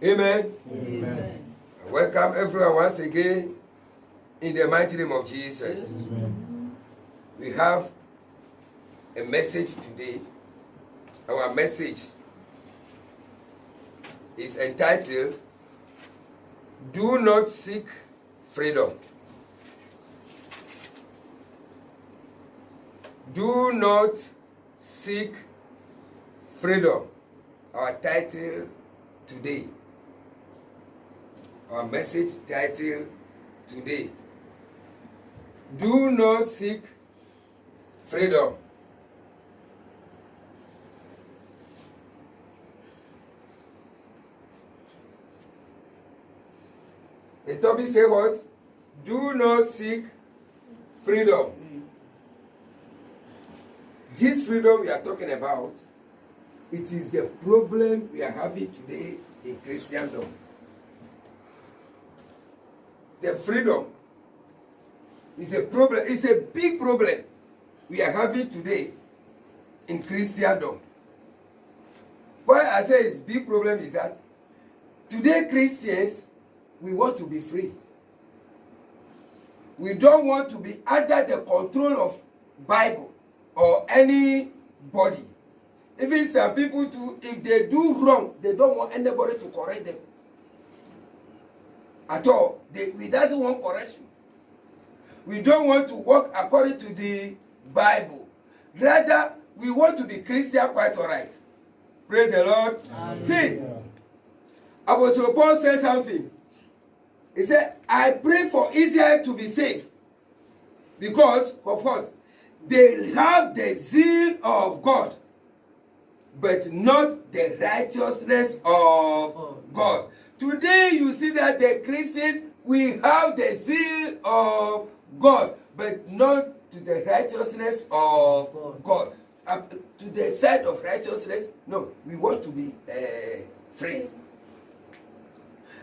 Amen. Amen. Welcome everyone once again in the mighty name of Jesus. Amen. We have a message today. Our message is entitled, Do Not Seek Freedom. Do not seek freedom. Our title today. Our message title today. Do not seek freedom. The topic says what? Do not seek freedom. This freedom we are talking about, it is the problem we are having today in Christendom. The freedom is the problem. It's a big problem we are having today in Christendom. Why I say it's a big problem is that today Christians, we want to be free. We don't want to be under the control of Bible or anybody. Even some people too, if they do wrong, they don't want anybody to correct them. At all. We doesn't want correction. We don't want to walk according to the Bible. Rather, we want to be Christian quite all right. Praise the Lord. Amen. See, Apostle Paul said something. He said, I pray for Israel to be safe. Because of what? They have the zeal of God, but not the righteousness of God. Today you see that the Christians, we have the zeal of God, but not to the righteousness of God. To the side of righteousness, no, we want to be free.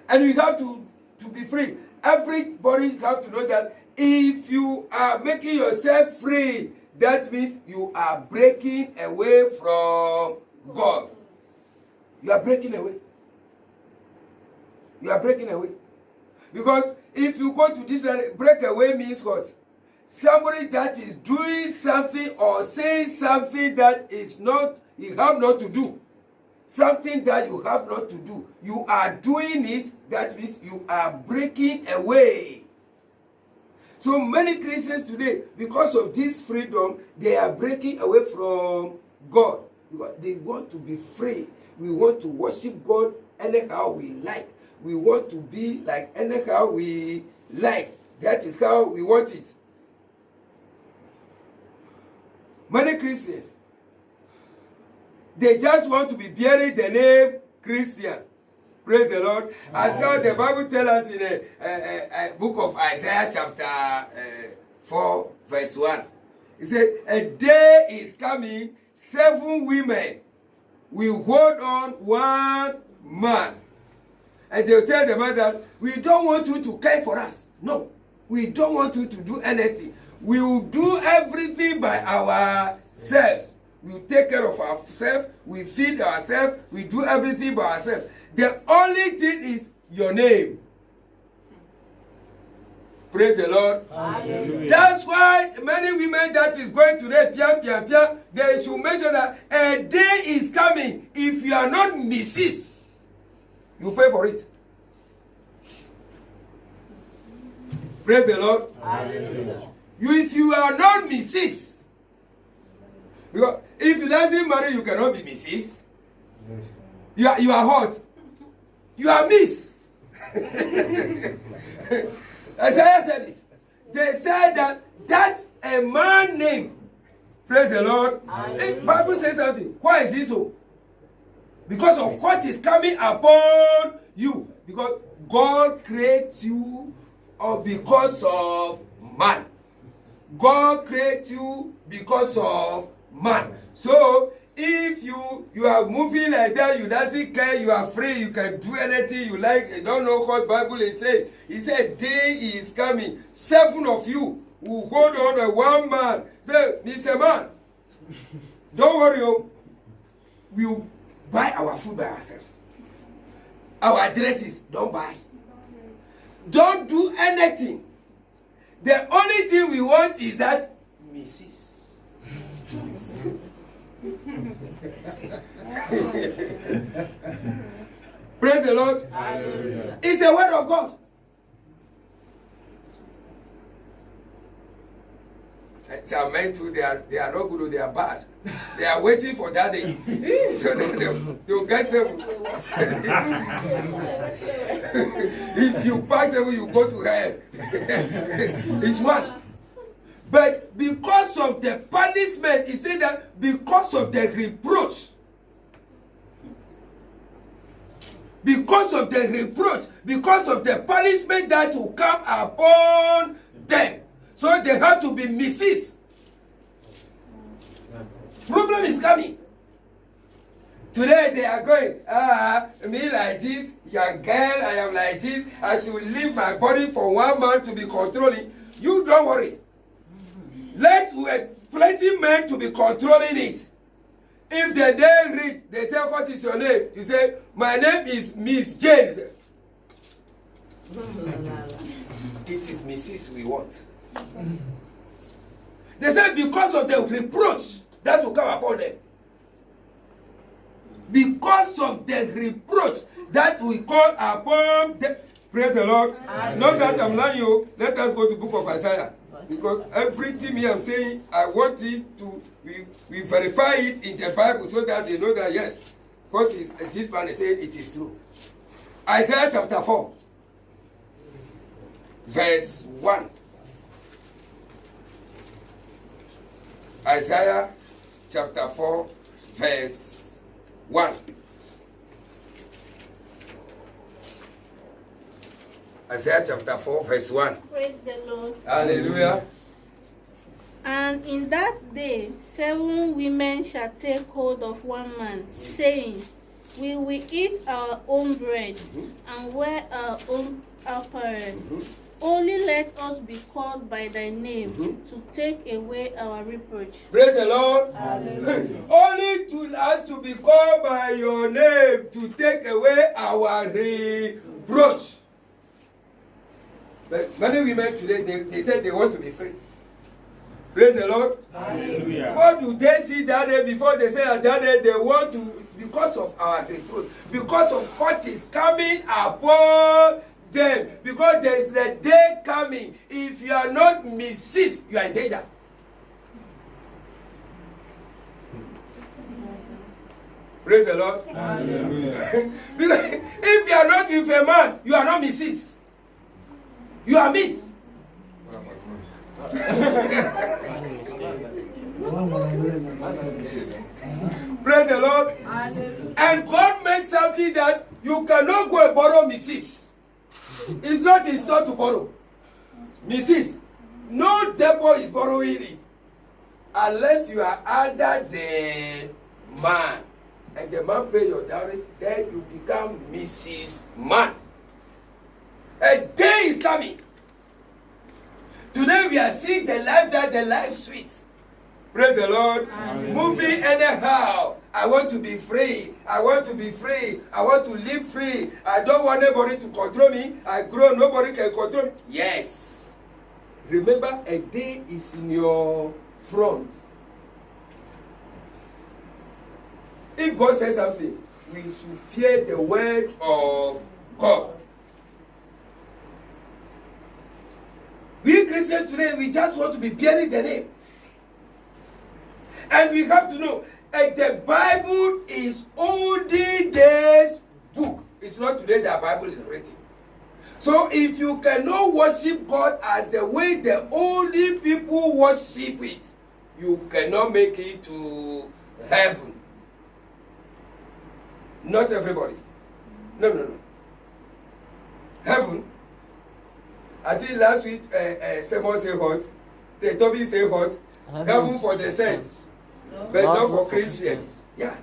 And we have to be free. Everybody have to know that if you are making yourself free, that means you are breaking away from God. You are breaking away. You are breaking away. Because if you go to this, break away means what? Somebody that is doing something or saying something that is not, you have not to do. Something that you have not to do. You are doing it, that means you are breaking away. So many Christians today, because of this freedom, they are breaking away from God. Because they want to be free. We want to worship God anyhow we like. We want to be like anyhow we like. That is how we want it. Many Christians, they just want to be bearing the name Christian. Praise the Lord. As how the Bible tells us in a book of Isaiah chapter 4 verse 1. It said, a day is coming, 7 women will hold on one man. And they'll tell the man that we don't want you to care for us. No, we don't want you to do anything. We will do everything by ourselves. We will take care of ourselves. We feed ourselves. We do everything by ourselves. The only thing is your name. Praise the Lord. Hallelujah. That's why many women that is going today, they should make sure that a day is coming. If you are not Mrs., you pay for it. Praise the Lord. Hallelujah. If you are not Mrs., because if you doesn't marry, you cannot be Mrs. Yes. You are hot. You are Miss. Isaiah said it. They said that a man named, praise the Lord. The Bible says something. Why is it so? Because of what is coming upon you. Because God creates you or because of man. God creates you because of man. So if you are moving like that, you doesn't care, you are free, you can do anything you like. You don't know what Bible is saying. He said, day is coming. 7 of you will hold on to one man. Say, Mr. Man, don't worry, we'll buy our food by ourselves. our dresses, don't buy. Don't do anything. The only thing we want is that Mrs. Praise the Lord. Hallelujah. It's a word of God. Some men too, they are not good or they are bad. They are waiting for that day. So they'll get them. If you pass them, you go to hell. It's one. But because of the punishment, he said that because of the reproach, because of the punishment that will come upon them, so they have to be Mrs. Problem is coming. Today they are going, me like this, young girl, I am like this, I should leave my body for 1 month to be controlling. You don't worry. Let plenty men to be controlling it. If the day reach, they say, what is your name? You say, my name is Miss Jane. Say, it is Mrs. we want. They said because of the reproach that will come upon them. Because of the reproach that will come upon them. Praise the Lord. Not that I'm lying you. Let us go to the book of Isaiah. Because everything here I'm saying, I want it to, we verify it in the Bible so that they know that yes, what is this man is saying, it is true. Isaiah chapter 4, verse 1. Isaiah chapter 4, verse 1. Isaiah chapter 4, verse 1. Praise the Lord. Hallelujah. And in that day 7 women shall take hold of one man, saying, we will eat our own bread and wear our own apparel. Only let us be called by thy name to take away our reproach. Praise the Lord. Hallelujah. Only to us to be called by your name to take away our reproach. But many women today, they said they want to be free. Praise the Lord. Hallelujah. What do they see that day before they say that day they want to, because of our reproach, because of what is coming upon them, because there is the day coming. If you are not Mrs., you are in danger. Praise the Lord. Hallelujah. Because if you are not with a man, you are not Mrs. You are Miss. Praise the Lord. And God makes something that you cannot go and borrow Mrs. It's not in store to borrow. Mrs. No devil is borrowing it. Unless you are under the man. And the man pay your dowry, then you become Mrs. Man. A day is coming. Today we are seeing the life that the life sweet. Praise the Lord. Amen. Moving anyhow. I want to be free. I want to be free. I want to live free. I don't want anybody to control me. I grow, nobody can control me. Yes. Remember, a day is in your front. If God says something, we should fear the word of God. We Christians today, we just want to be bearing the name. And we have to know that the Bible is olden days book. It's not today that the Bible is written. So if you cannot worship God as the way the olden people worship it, you cannot make it to heaven. Not everybody. No. Heaven. I think last week, someone said what? The Toby said what? Heaven for the saints, but not for Christians. Yeah.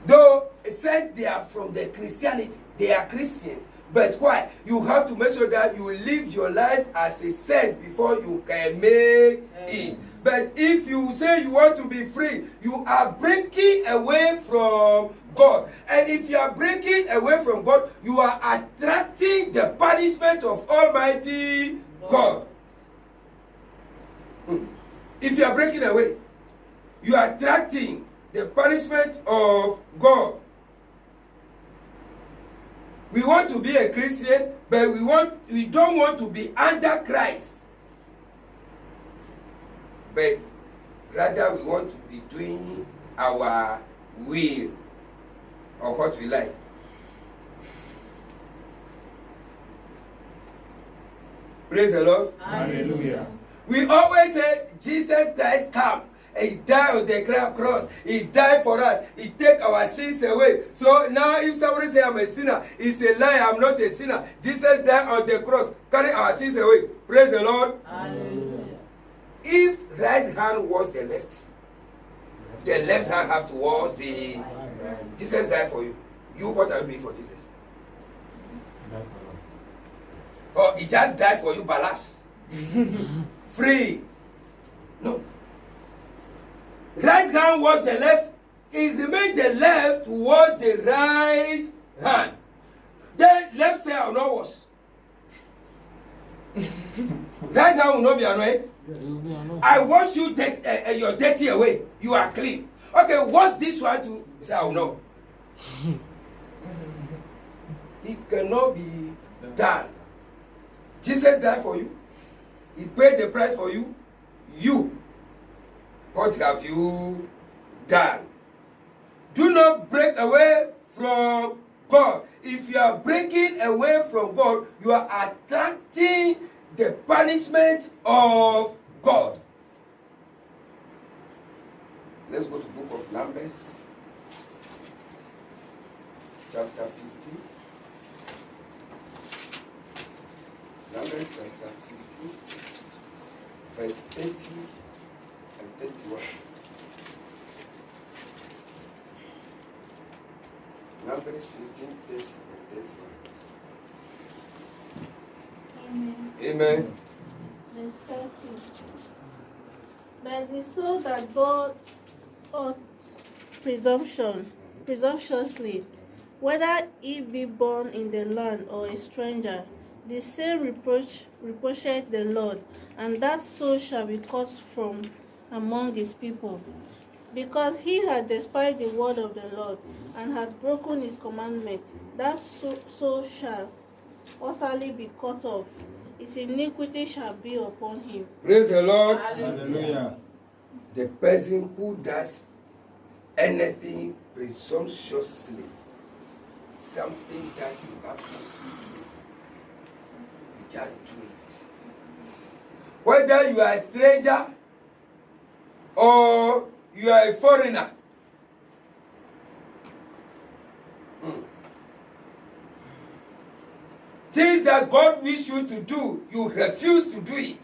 Though it said they are from the Christianity, they are Christians. But why? You have to make sure that you live your life as a saint before you can make it. But if you say you want to be free, you are breaking away from God. And if you are breaking away from God, you are attracting the punishment of Almighty God. If you are breaking away, you are attracting the punishment of God. We want to be a Christian, but we don't want to be under Christ. But rather we want to be doing our will or what we like. Praise the Lord. Hallelujah. We always say Jesus Christ come. He died on the cross. He died for us. He take our sins away. So now if somebody say I'm a sinner, it's a lie. I'm not a sinner. Jesus died on the cross, carry our sins away. Praise the Lord. Hallelujah. If right hand was the left hand have towards the Jesus died for you. You what are you doing for Jesus? Or he just died for you, balash. Free. No. Right hand was the left. It remained the left towards the right hand. Then left side will not wash. Right hand will not be annoyed. I wash you your dirty away. You are clean. Okay, wash this one too. He said, I will know. It cannot be done. Jesus died for you. He paid the price for you. You. What have you done? Do not break away from God. If you are breaking away from God, you are attracting the punishment of God. Let's go to book of Numbers, chapter 15. Numbers chapter 15, verse 30 and 31. Numbers 15, 30 and 31. Amen. Amen. Verse 30. But the soul that God ought presumptuously, whether he be born in the land or a stranger, the same reproacheth the Lord, and that soul shall be cut from among his people. Because he had despised the word of the Lord, and had broken his commandment, that soul shall utterly be cut off. His iniquity shall be upon him. Praise the Lord. Hallelujah. The person who does anything presumptuously, something that you have to do, you just do it. Whether you are a stranger or you are a foreigner. Things that God wish you to do, you refuse to do it.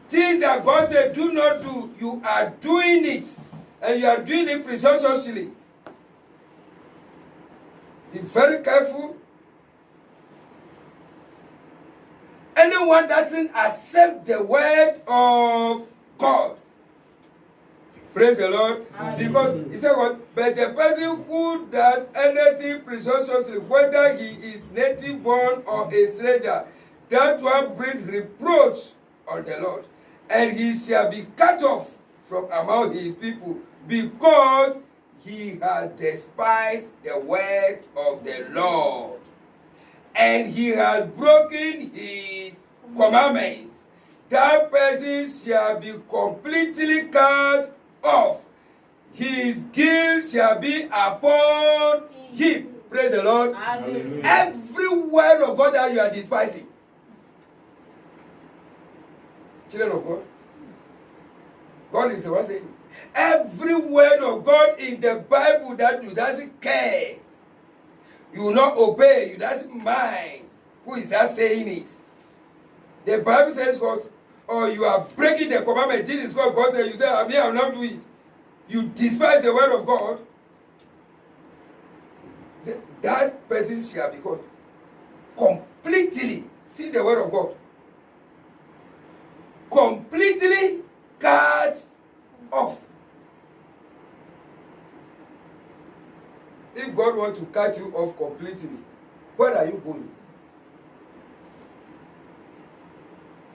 Things that God said do not do, you are doing it. And you are doing it presumptuously. Be very careful. Anyone doesn't accept the word of God. Praise the Lord. Because he said what? But the person who does anything presumptuously, whether he is native born or a stranger, that one brings reproach on the Lord. And he shall be cut off from among his people, because he has despised the word of the Lord, and he has broken his commandment. That person shall be completely cut off. His guilt shall be upon him. Praise the Lord. Hallelujah. Every word of God that you are despising, children of God, God is the one saying, every word of God in the Bible that you doesn't care, you will not obey, you doesn't mind, who is that saying it? The Bible says what? Or you are breaking the commandment. This is what God said. You say, I will not do it. You despise the word of God. That person shall be caught. Completely. See the word of God. Completely cut off. If want to cut you off completely, where are you going?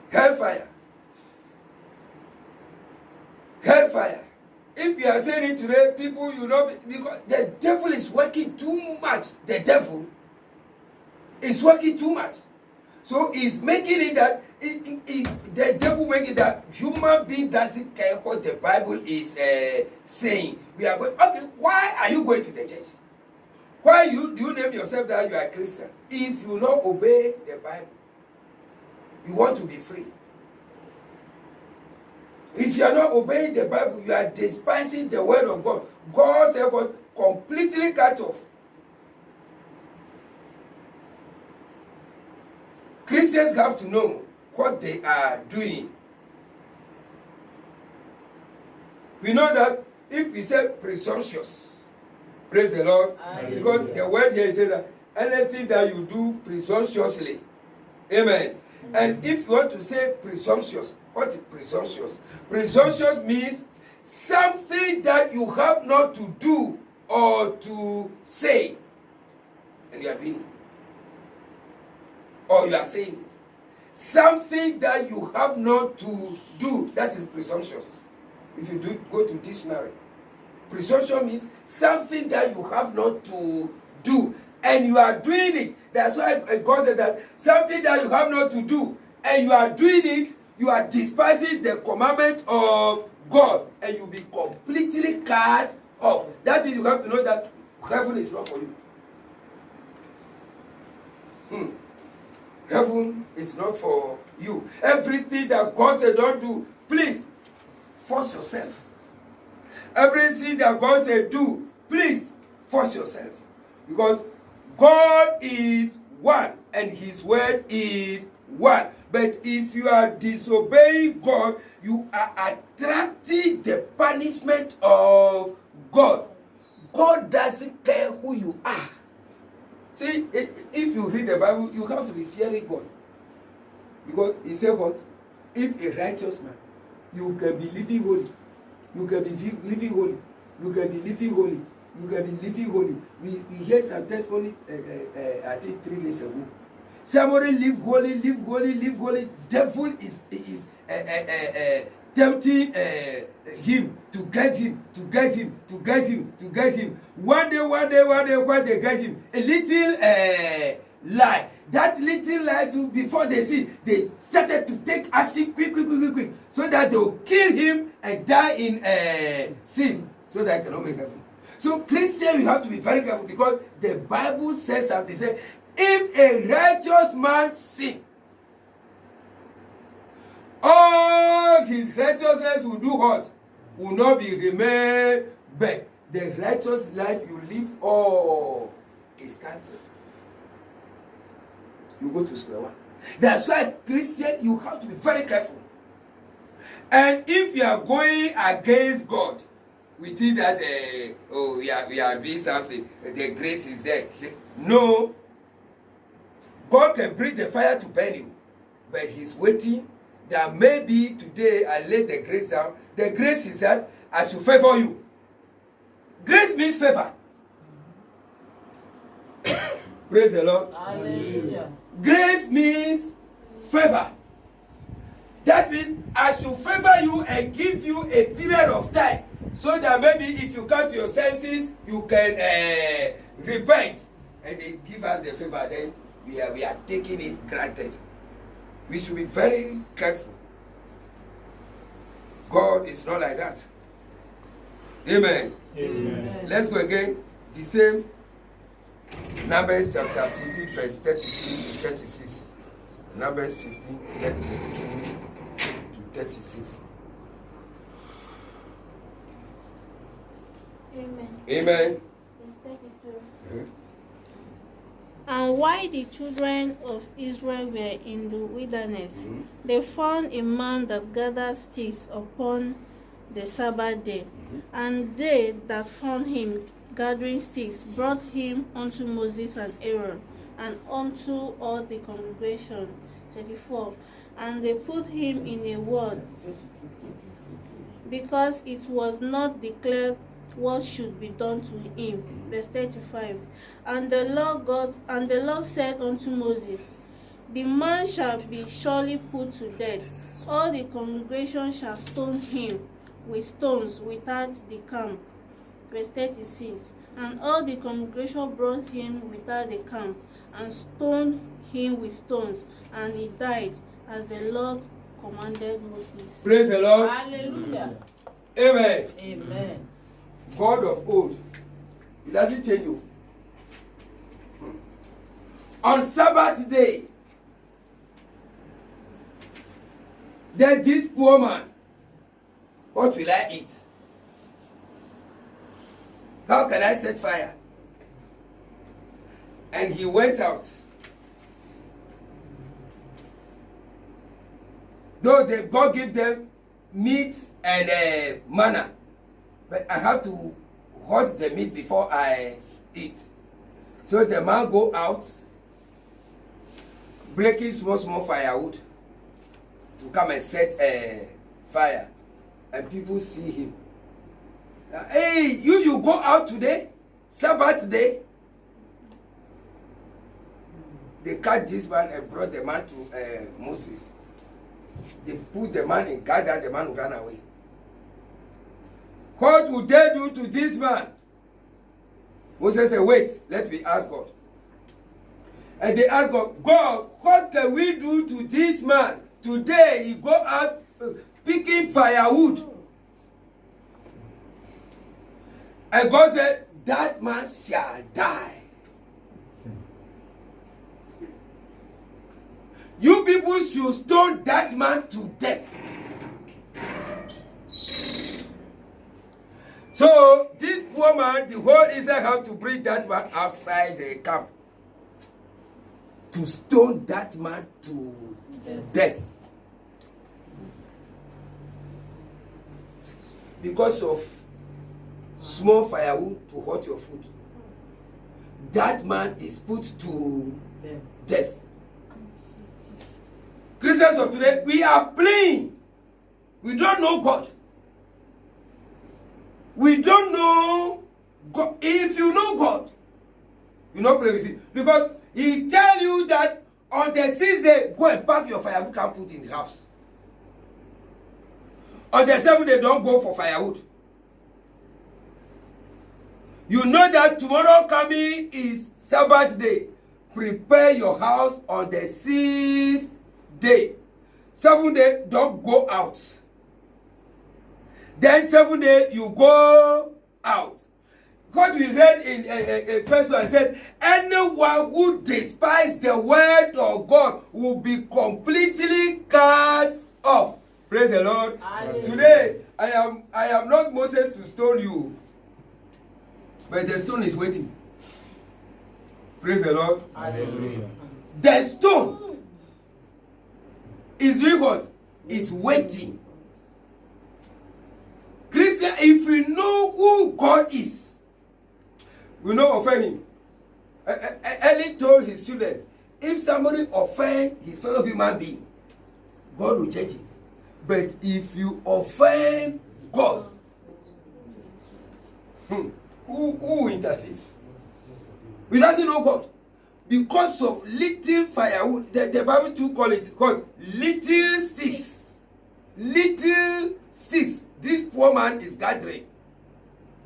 Hellfire. Hellfire. If you are saying it today, people, you know, because the devil is working too much. The devil is working too much. So he's making it that the devil making that human being doesn't care what the Bible is saying. We are going, okay, why are you going to the church? Why do you name yourself that you are a Christian? If you not obey the Bible, you want to be free. If you are not obeying the Bible, you are despising the word of God. God's effort completely cut off. Christians have to know what they are doing. We know that if we say presumptuous, praise the Lord, because the word here says that anything that you do presumptuously, amen. And if you want to say presumptuous, what is presumptuous? Presumptuous means something that you have not to do or to say, and you are doing it. Or you are saying it. Something that you have not to do, that is presumptuous. If you do go to dictionary, presumption means something that you have not to do, and you are doing it. That's why God said that something that you have not to do, and you are doing it, you are despising the commandment of God, and you'll be completely cut off. That means you have to know that heaven is not for you. Heaven is not for you. Everything that God said don't do, please force yourself. Everything that God said do, please force yourself. Because God is one and his word is one. But if you are disobeying God, you are attracting the punishment of God. God doesn't care who you are. See, if you read the Bible, you have to be fearing God. Because he said what? If a righteous man, you can be living holy. You can be living holy. You can be living holy. You can be living holy. We hear some testimony, I think 3 days ago. Somebody live holy, live holy, live holy. Devil is tempting him to get him, to get him, to get him, to get him. One day, when they get him, a little lie. That little lie, before they see, they started to take action quick, so that they will kill him and die in sin, so that I cannot make heaven. So Christian, you have to be very careful, because the Bible says something. Say, if a righteous man sin, all his righteousness will do what? Will not be remembered. The righteous life you live, all is cancelled. You go to square one. That's why Christian, you have to be very careful. And if you are going against God, we think that we are doing something. The grace is there. No. God can bring the fire to burn you, but he's waiting that maybe today I lay the grace down. The grace is that I should favor you. Grace means favor. Praise the Lord. Hallelujah. Grace means favor. That means I should favor you and give you a period of time, so that maybe if you come to your senses, you can repent, and they give us the favor. Then we are taking it granted. We should be very careful. God is not like that. Amen. Amen. Let's go again. The same Numbers chapter 15, verse 32 to 36. Numbers 15, 32 to 36. Amen. Amen. Verse 32. Mhm. And while the children of Israel were in the wilderness, they found a man that gathered sticks upon the Sabbath day. And they that found him gathering sticks brought him unto Moses and Aaron, and unto all the congregation. 34. And they put him in a ward, because it was not declared what should be done to him. Verse 35. And the Lord said unto Moses, the man shall be surely put to death. All the congregation shall stone him with stones without the camp. Verse 36. And all the congregation brought him without the camp, and stoned him with stones, and he died, as the Lord commanded Moses. Praise the Lord. Hallelujah. Amen. Amen. God of old, He doesn't change you. On Sabbath day, then this poor man, what will I eat? How can I set fire? And he went out. Though God give them meat and manna, but I have to hot the meat before I eat. So the man go out, breaking small firewood to come and set a fire, and people see him. Hey, you go out today, Sabbath day. They cut this man and brought the man to Moses. They put the man in gather, the man ran away. What would they do to this man? Moses said, wait, let me ask God. And they asked God, God, what can we do to this man? Today he go out picking firewood. And God said, that man shall die. You people should stone that man to death. So this poor man, the whole Israel have to bring that man outside the camp to stone that man to death. Because of small firewood to hot your food. That man is put to death. Christians of today, we are playing. We don't know God. We don't know God. If you know God, you not play with Him. Because He tell you that on the 6th day, go and pack your firewood and put in the house. On the 7th day, don't go for firewood. You know that tomorrow coming is Sabbath day. Prepare your house on the 6th day. 7th day, don't go out. Then 7th day, you go out. What we read in first one said, anyone who despises the word of God will be completely cut off. Praise the Lord. Hallelujah. Today, I am not Moses to stone you, but the stone is waiting. Praise the Lord. Hallelujah. The stone is doing what? Is waiting. Christian, if we know who God is, we not offend him. Eli told his children, if somebody offend his fellow human being, God will judge it. But if you offend God, who intercedes? We doesn't know God. Because of little firewood, the Bible too call it called little sticks. Little sticks. This poor man is gathering.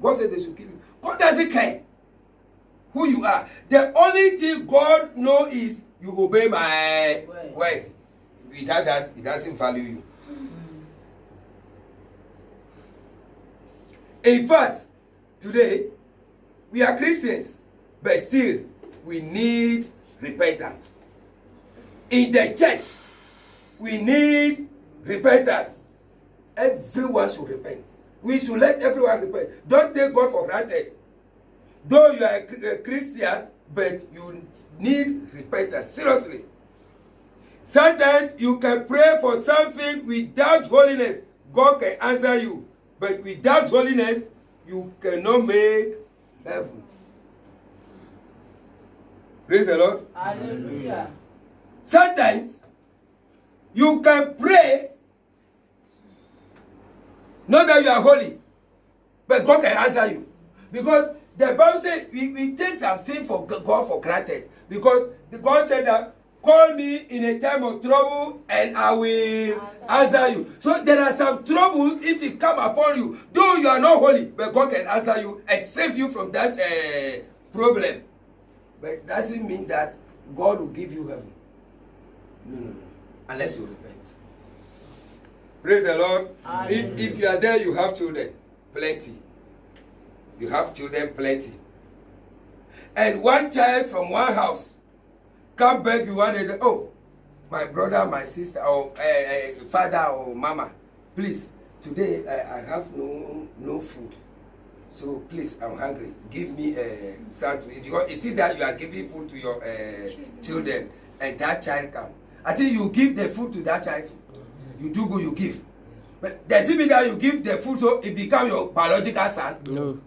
God said they should kill you. God doesn't care who you are. The only thing God knows is you obey my word. Without that, He doesn't value you. In fact, today, we are Christians, but still, we need repentance. In the church, we need repentance. Everyone should repent. We should let everyone repent. Don't take God for granted. Though you are a Christian, but you need repentance. Seriously. Sometimes you can pray for something without holiness. God can answer you. But without holiness, you cannot make heaven. Praise the Lord. Hallelujah. Sometimes you can pray, not that you are holy, but God can answer you. Because the Bible says we take something for God for granted. Because God said that, call me in a time of trouble and I will answer you. So there are some troubles if it come upon you. Though you are not holy, but God can answer you and save you from that problem. But it doesn't mean that God will give you heaven. No. Unless you repent. Praise the Lord. If you are there, you have children. Plenty. You have children plenty. And one child from one house come back you one day, oh, my brother, my sister, or father or mama, please, today I have no food. So please, I'm hungry. Give me something. If you see that you are giving food to your children, and that child come, I think you give the food to that child. You do good, you give. But does it mean that you give the food so it become your biological son? No.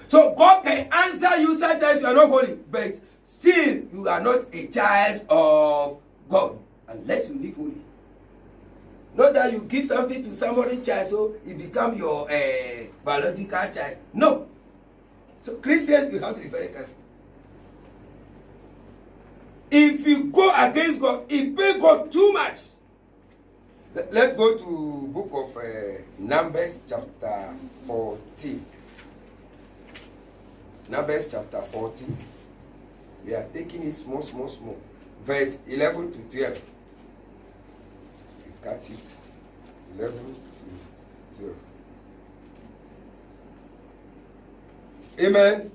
So God can answer you sometimes you are not holy, but still you are not a child of God unless you live holy. Not that you give something to somebody child so it become your biological child. No. So Christians, you have to be very careful. If you go against God, it pay God too much. Let's go to book of Numbers chapter 14. Numbers chapter 14. We are taking it small. Verse 11 to 12. You cut it. 11 to 12. Amen.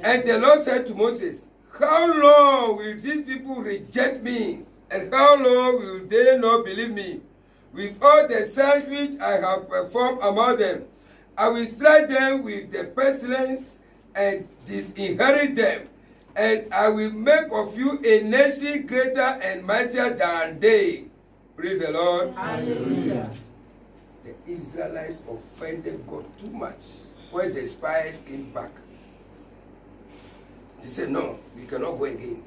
And the Lord said to Moses, how long will these people reject me? And how long will they not believe me? With all the signs which I have performed among them, I will strike them with the pestilence and disinherit them. And I will make of you a nation greater and mightier than they. Praise the Lord. Hallelujah. The Israelites offended God too much. When the spies came back, they said, no, we cannot go again.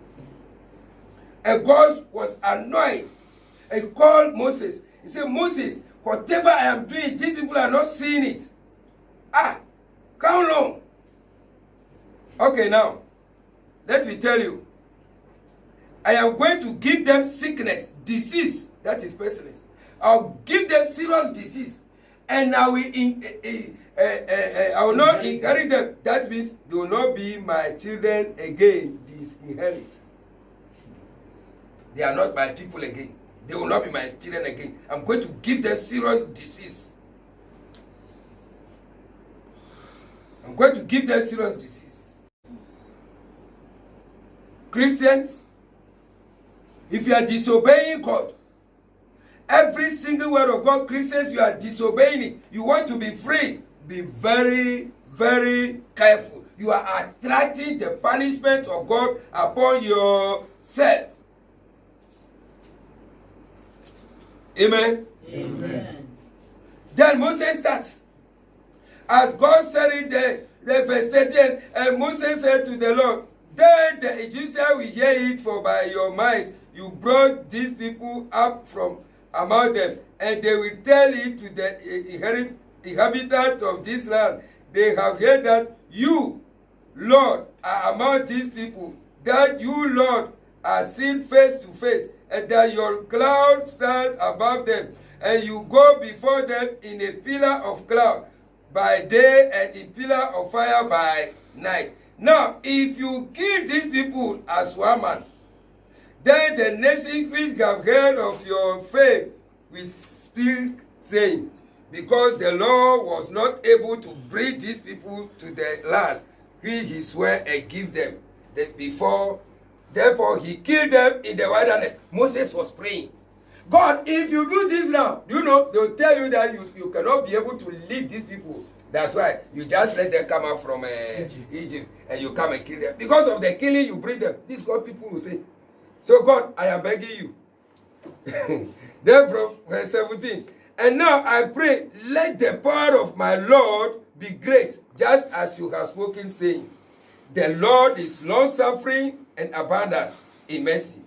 And God was annoyed and he called Moses. He said, Moses, whatever I am doing, these people are not seeing it. How long? Okay, now, let me tell you. I am going to give them sickness, disease, that is pestilence. I'll give them serious disease. And I will not inherit them. That means they will not be my children again, disinherit. They are not my people again. They will not be my children again. I'm going to give them serious disease. I'm going to give them serious disease. Christians, if you are disobeying God, every single word of God, Christians, you are disobeying it. You want to be free. Be very, very careful. You are attracting the punishment of God upon yourself. Amen. Amen. Then Moses starts. As God said in the verse 13, and Moses said to the Lord, then the Egyptians will hear it, for by your might you brought these people up from among them, and they will tell it to the inhabitants of this land. They have heard that you, Lord, are among these people, that you, Lord, are seen face to face, and that your cloud stands above them, and you go before them in a pillar of cloud by day and in pillar of fire by night. Now, if you kill these people as one man, then the nation which have heard of your fame will speak, saying, because the Lord was not able to bring these people to the land which he swore and give them before. Therefore, he killed them in the wilderness. Moses was praying, God, if you do this now, you know, they'll tell you that you cannot be able to lead these people. That's why you just let them come out from Egypt and you come and kill them. Because of the killing, you bring them. This is what people will say. So, God, I am begging you. Then from verse 17, and now I pray, let the power of my Lord be great, just as you have spoken, saying, the Lord is long-suffering and abundant in mercy,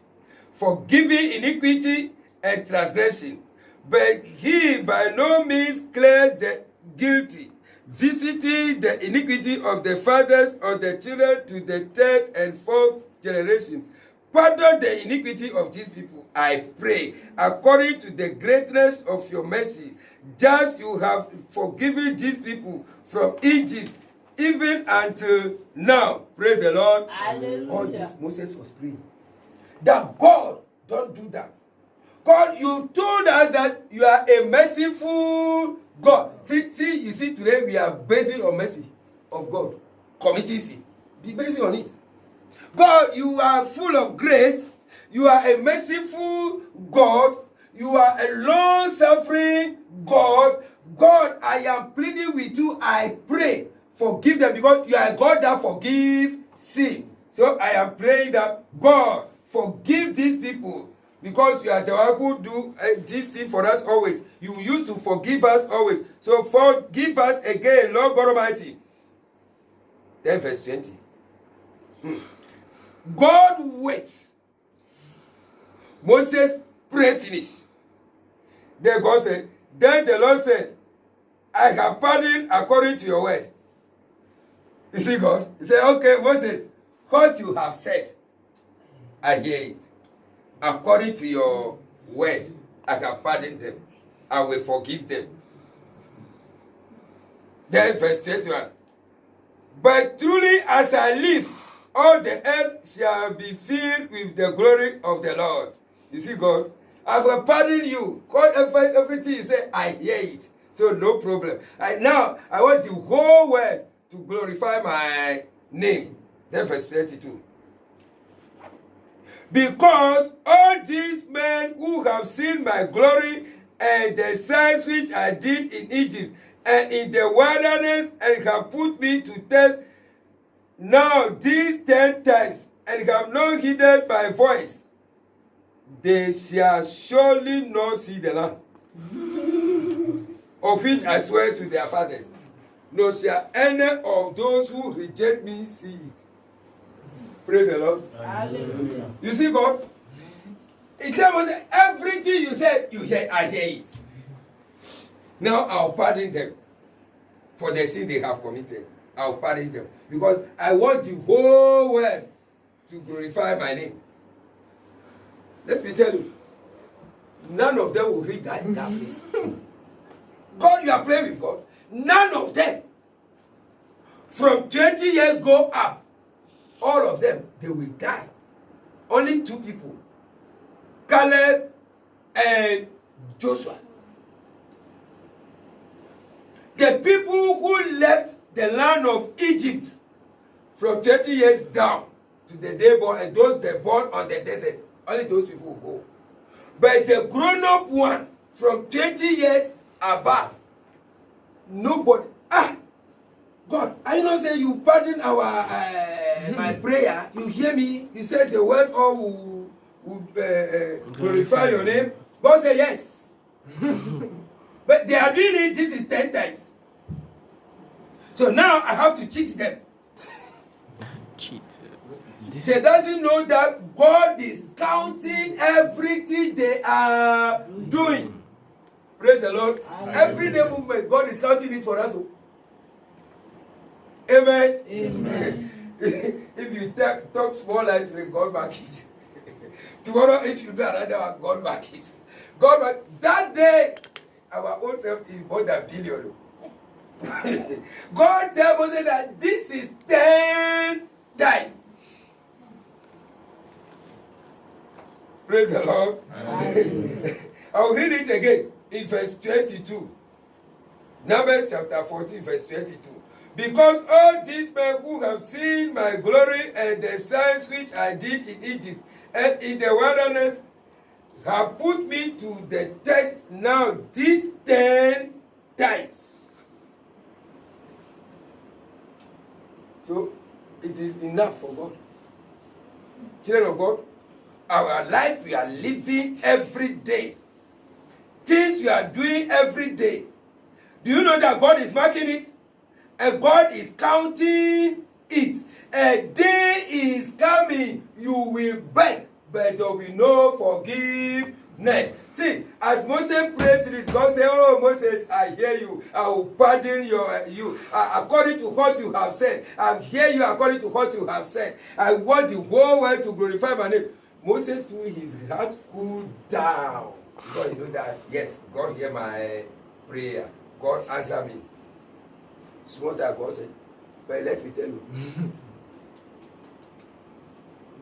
forgiving iniquity and transgression, but he by no means clears guilty, visiting the iniquity of the fathers on the children to the third and fourth generation. Pardon the iniquity of these people, I pray, according to the greatness of your mercy, just you have forgiven these people from Egypt, even until now. Praise the Lord. Hallelujah. All this Moses was praying. That God don't do that. God, you told us that you are a merciful God. You see, today we are basing on mercy of God. Committing sin. Be basing on it. God, you are full of grace. You are a merciful God. You are a long-suffering God. God, I am pleading with you. I pray, forgive them, because you are a God that forgives sin. So I am praying that God, forgive these people, because you are the one who do this thing for us always. You used to forgive us always. So forgive us again, Lord God Almighty. Then verse 20. God waits. Moses prayed finish. Then God said, then the Lord said, I have pardoned according to your word. You see God? He said, okay, Moses, what you have said, I hear it. According to your word, I have pardoned them. I will forgive them. Then verse 21. But truly as I live, all the earth shall be filled with the glory of the Lord. You see, God, I will pardon you. God, everything you say, I hear it. So no problem. And now, I want the whole world to glorify my name. Then verse 32. Because all these men who have seen my glory and the signs which I did in Egypt and in the wilderness, and have put me to test now these 10 times, and have not heeded my voice, they shall surely not see the land of which I swear to their fathers, nor shall any of those who reject me see it. Praise the Lord. Hallelujah. You see, God? It tells us everything you said, you hear, I hear it. Now I'll pardon them for the sin they have committed. I'll pardon them because I want the whole world to glorify my name. Let me tell you, none of them will read that place. God, you are playing with God. None of them, from 20 years go up, all of them, they will die. Only 2 people, Caleb and Joshua. The people who left the land of Egypt from 20 years down to the day born, and those they born on the desert, only those people will go. But the grown-up one from 20 years above, nobody. God, I not say you pardon our my prayer. You hear me? You said the word all will glorify your name. God said yes. But they are doing it. This is 10 times. So now I have to cheat them. Cheat. They doesn't know that God is counting everything they are doing. Praise the Lord. Every day movement, God is counting it for us. Amen. Amen. If you talk small like God back it. Tomorrow, if you do another one, God back it. God back that day, our own self is more than billion. God tells us that this is 10 times. Praise the Lord. I'll read it again in verse 22. Numbers chapter 14, verse 22. Because all these men who have seen my glory and the signs which I did in Egypt and in the wilderness have put me to the test now these 10 times. So it is enough for God. Children of God, our life we are living every day. Things we are doing every day. Do you know that God is marking it? And God is counting it. A day is coming, you will beg, but there will be no Next. See, as Moses prayed to this, God said, oh, Moses, I hear you. I will pardon you according to what you have said. I hear you according to what you have said. I want the whole world to glorify my name. Moses, through his heart, cooled down. God, you know that, yes, God hear my prayer. God answer me. Small that God said, but let me tell you.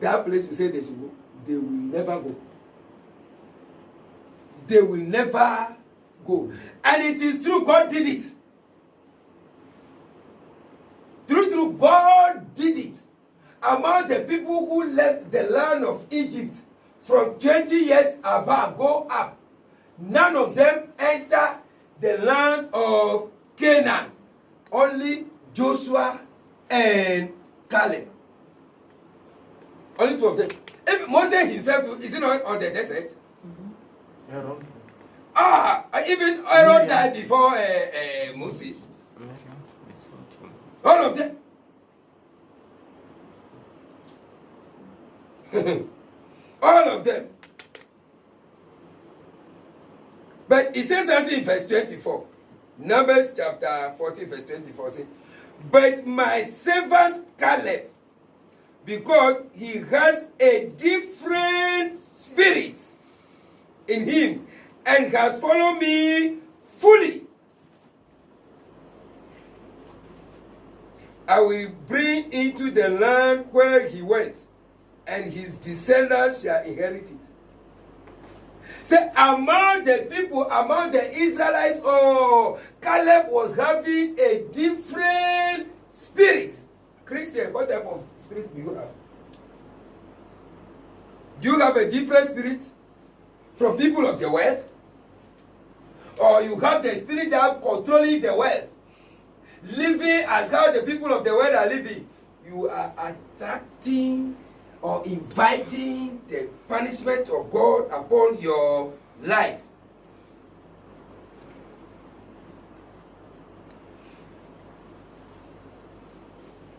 That place you say they should go, they will never go. They will never go. And it is true, God did it. True, God did it. Among the people who left the land of Egypt from 20 years above, go up, none of them enter the land of Canaan. Only Joshua and Caleb. Only two of them. If Moses himself, is he not on the desert? Even Aaron died before Moses. All of them. All of them. But it says something in verse 24. Numbers chapter 14, verse 24 says, but my servant Caleb, because he has a different spirit in him and has followed me fully, I will bring into the land where he went, and his descendants shall inherit it. Say, among the people, among the Israelites, Caleb was having a different spirit. Christian, what type of spirit do you have? Do you have a different spirit from people of the world? Or you have the spirit that controlling the world? Living as how the people of the world are living. You are attracting or inviting the punishment of God upon your life.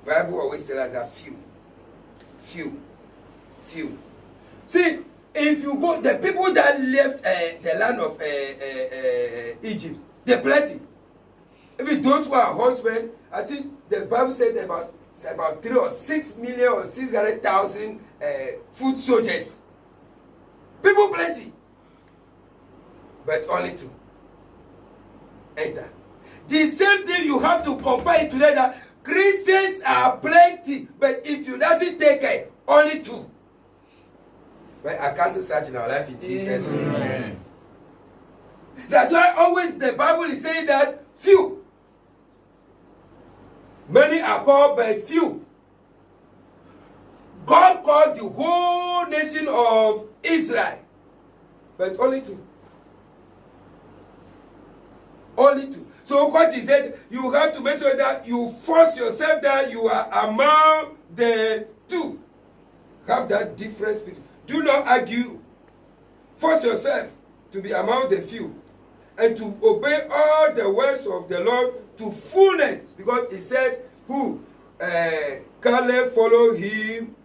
Bible always tells us that few. See, if you go, the people that left the land of Egypt, they're plenty. Even those who are horsemen, I think the Bible said about 3 or 6 million or 600,000 foot soldiers. People plenty. But only 2 enter. The same thing you have to compare it today that Christians are plenty, but if you doesn't take it, only 2. But I cancel such in our life in Jesus' name. That's why always the Bible is saying that few. Many are called, but few. God called the whole nation of Israel, but only 2. Only 2. So what is that? You have to make sure that you force yourself that you are among the 2. Have that different spirit. Do not argue. Force yourself to be among the few and to obey all the words of the Lord to fullness, because he said, who? Caleb followed him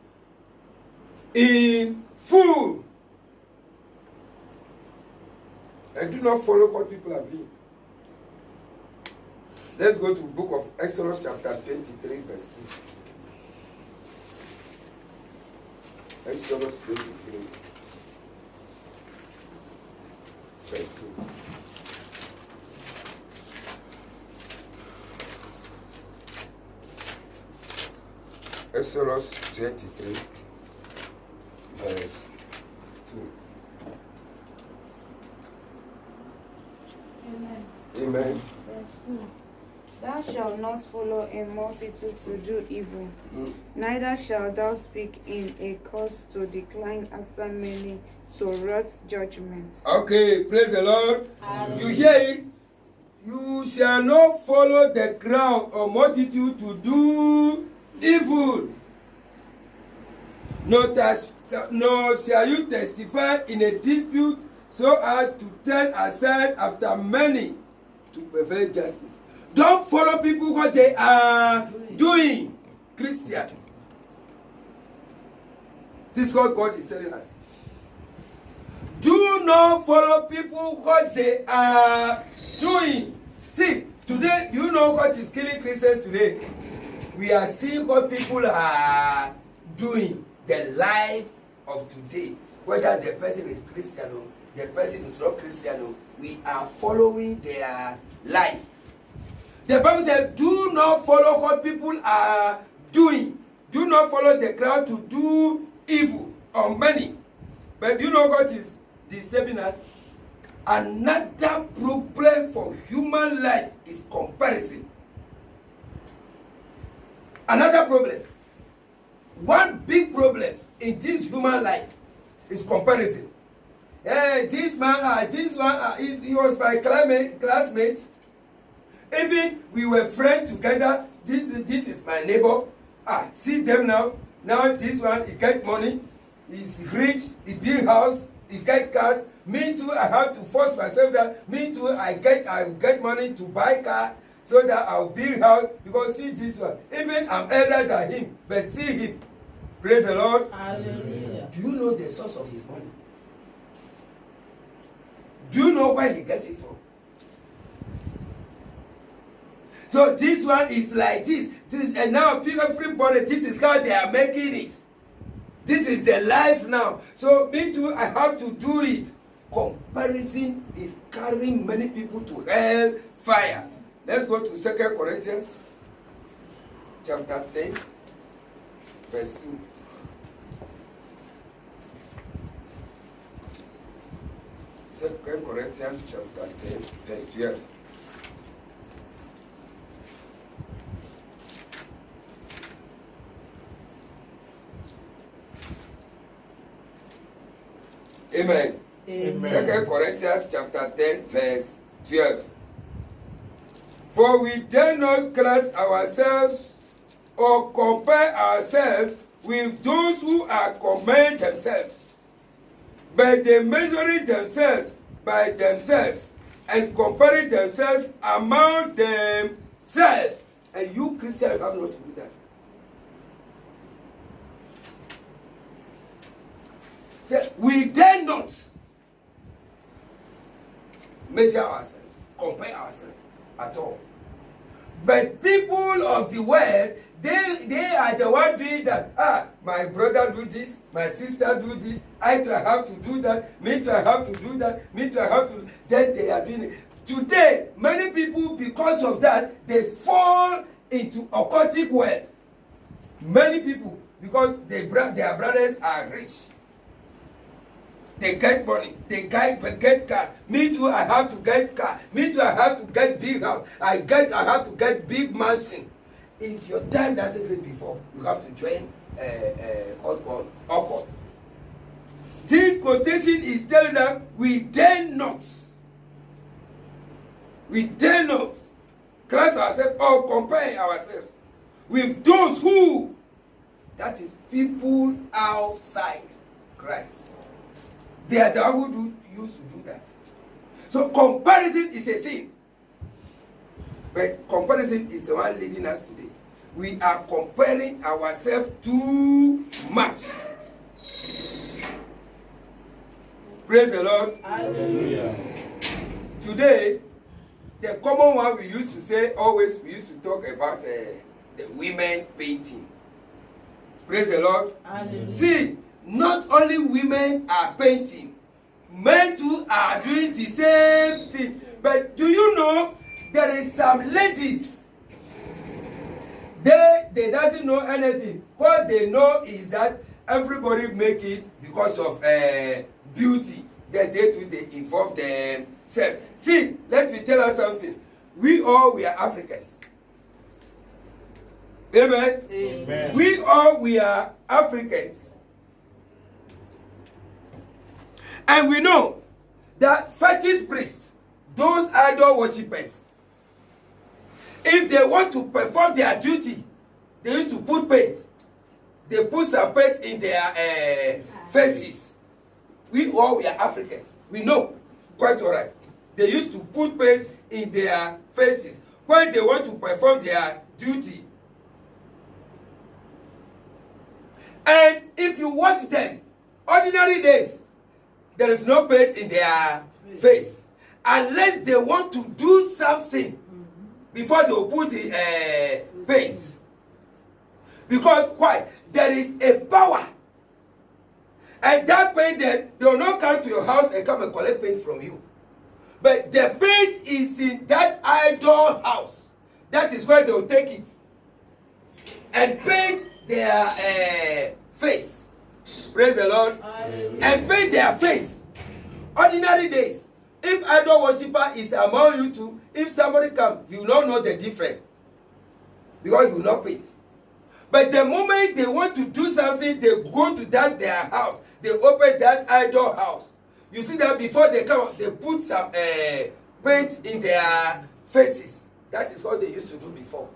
in full. And do not follow what people are doing. Let's go to the book of Exodus chapter 23 verse 2. Exodus 23 verse 2. Exodus 23 verse 2. Amen. Amen. Verse 2. Thou shalt not follow a multitude to do evil, neither shalt thou speak in a cause to decline after many to wrath judgment. Okay, praise the Lord. You hear it? You shall not follow the crowd or multitude to do evil. Nor shall you testify in a dispute so as to turn aside after many to pervert justice. Don't follow people what they are doing. Christian. This is what God is telling us. Do not follow people what they are doing. See, today, you know what is killing Christians today? We are seeing what people are doing, the life of today. Whether the person is Christian or the person is not Christian, we are following their life. The Bible says, do not follow what people are doing. Do not follow the crowd to do evil or money. But you know what is disturbing us? Another problem for human life is comparison. Another problem. One big problem in this human life is comparison. Hey, this man, he was my classmate. Even we were friends together. This is my neighbor. See them now. Now this one, he get money. He's rich. He build house. He get cars. Me too. I have to force myself that. Me too. I get money to buy car so that I'll build house. Because see this one. Even I'm elder than him, but see him. Praise the Lord. Hallelujah. Do you know the source of his money? Do you know where he gets it from? So this one is like this. And now people, everybody, this is how they are making it. This is the life now. So me too, I have to do it. Comparison is carrying many people to hell fire. Let's go to 2 Corinthians chapter 10, verse 2. 2 Corinthians chapter 10, verse 12. Amen. Amen. 2 Corinthians chapter 10, verse 12. For we dare not class ourselves or compare ourselves with those who are commend themselves, but they measuring themselves by themselves and comparing themselves among themselves. And you Christians have not to do that. Say, we dare not measure ourselves, compare ourselves at all. But people of the world, they are the one doing that. My brother do this, my sister do this, I too have to do that, me too I have to do that, me too I have to. Then they are doing it. Today, many people, because of that, they fall into occultic world. Many people, because their brothers are rich. They get money. They get cars. Me too, I have to get car. Me too, I have to get big house. I have to get big mansion. If your time doesn't reach before, you have to join occult. This quotation is telling them we dare not class ourselves or compare ourselves with those who, that is people outside Christ. They are the one who used to do that. So comparison is a sin. But comparison is the one leading us today. We are comparing ourselves too much. Praise the Lord. Hallelujah. Today, the common one we used to say, always we used to talk about the women painting. Praise the Lord. Hallelujah. See, not only women are painting, men too are doing the same thing. But do you know there is some ladies, they doesn't know anything. What they know is that everybody make it because of beauty. Then they involve themselves. See, let me tell us something. We are Africans. Amen. Amen. We are Africans. And we know that fetish priests, those idol worshippers, if they want to perform their duty, they used to put paint. They put some paint in their faces. We are Africans. We know quite all right. They used to put paint in their faces when they want to perform their duty. And if you watch them, ordinary days, There is no paint in their face. Unless they want to do something before they will put the paint. Because why? There is a power. And that paint, they will not come to your house and come and collect paint from you. But the paint is in that idol house. That is where they will take it. And paint their face. Praise the Lord. And paint their face. Ordinary days. If idol worshiper is among you two, if somebody come, you will not know the difference. Because you will not paint. But the moment they want to do something, they go to that their house. They open that idol house. You see that before they come, they put some paint in their faces. That is what they used to do before.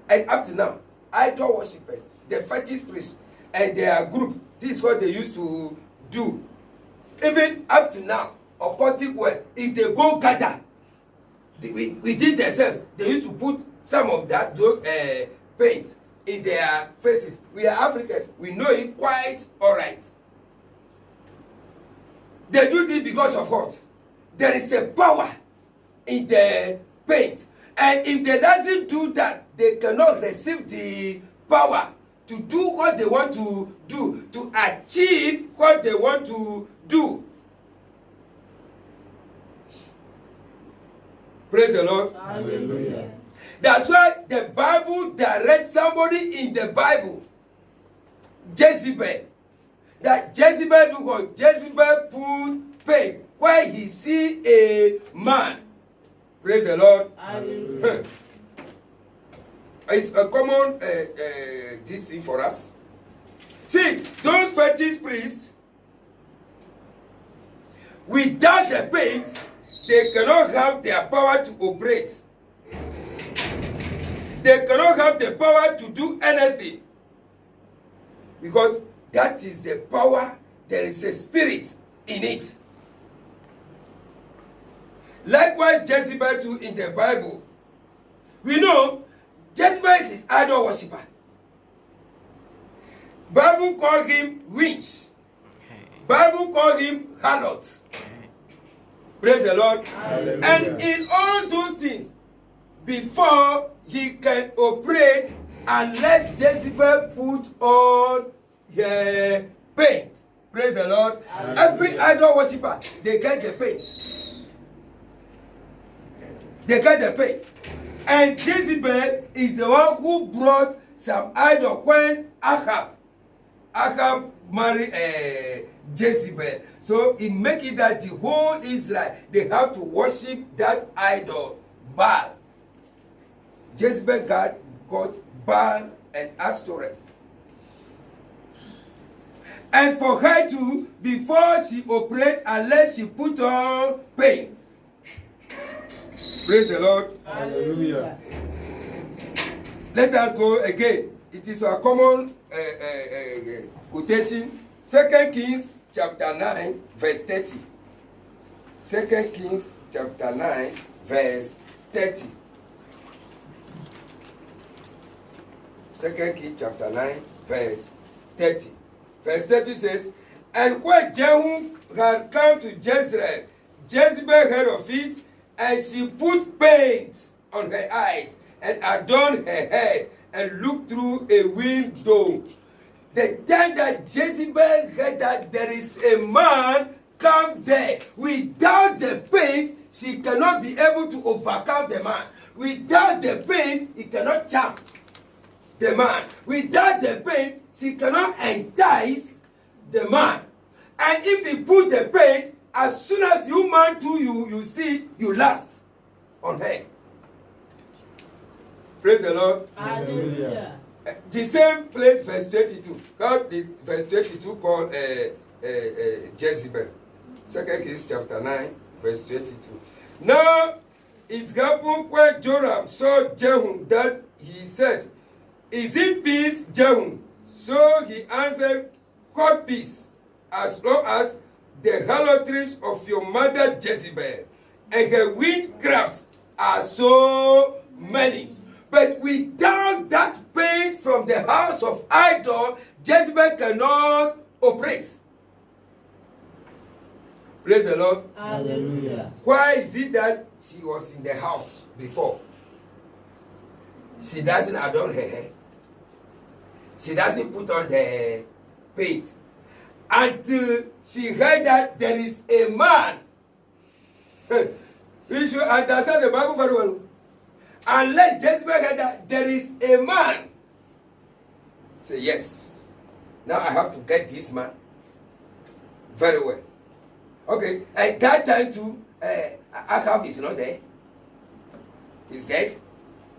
And up to now, idol worshippers, the fetish priests, and their group, this is what they used to do. Even up to now, occultic world, if they go gather within themselves, they used to put some of those paint in their faces. We are Africans, we know it quite alright. They do this because of what? There is a power in the paint. And if they doesn't do that, they cannot receive the power to do what they want to do, to achieve what they want to do. Praise the Lord. Hallelujah. That's why the Bible directs somebody in the Bible, Jezebel, that Jezebel do what? Jezebel put paint where he see a man. Praise the Lord. Hallelujah. It's a common this thing for us. See, those fetish priests, without the paint, they cannot have their power to operate. They cannot have the power to do anything. Because that is the power, there is a spirit in it. Likewise, Jezebel too in the Bible. We know Jezebel is his idol worshipper. Bible call him witch. Bible call him harlot. Praise the Lord. Hallelujah. And in all those things, before he can operate, unless Jezebel put on the paint. Praise the Lord. Hallelujah. Every idol worshipper, they get the paint. They get the paint. And Jezebel is the one who brought some idol when Ahab married Jezebel. So it make it that the whole Israel, they have to worship that idol, Baal. Jezebel got Baal and Ashtoreth. And for her to, before she operate, unless she put on paint. Praise the Lord. Hallelujah. Let us go again. It is a common quotation. 2 Kings chapter 9, verse 30. 2 Kings chapter 9, verse 30. 2 Kings chapter 9, verse 30. Verse 30 says, and when Jehu had come to Jezreel, Jezebel heard of it, and she put paint on her eyes, and adorned her head, and looked through a window. The time that Jezebel heard that there is a man come there, without the paint, she cannot be able to overcome the man. Without the paint, he cannot charm the man. Without the paint, she cannot entice the man. And if he put the paint, as soon as you man too, you see it, you last on her. Praise the Lord. Hallelujah. The same place, verse 22. God did verse 22 called Jezebel. 2 Kings chapter 9, verse 22. Now it happened when Joram saw Jehu that he said, is it peace, Jehu? So he answered, what peace? As long as the harlotries of your mother Jezebel and her witchcrafts are so many. But without that paint from the house of idol, Jezebel cannot operate. Praise the Lord. Hallelujah. Why is it that she was in the house before? She doesn't adorn her hair. She doesn't put on the paint. Until she heard that there is a man. You should understand the Bible very well. Unless Jezebel heard that there is a man. Say, yes. Now I have to get this man. Very well. Okay. At that time too, Ahab is not there. He's dead.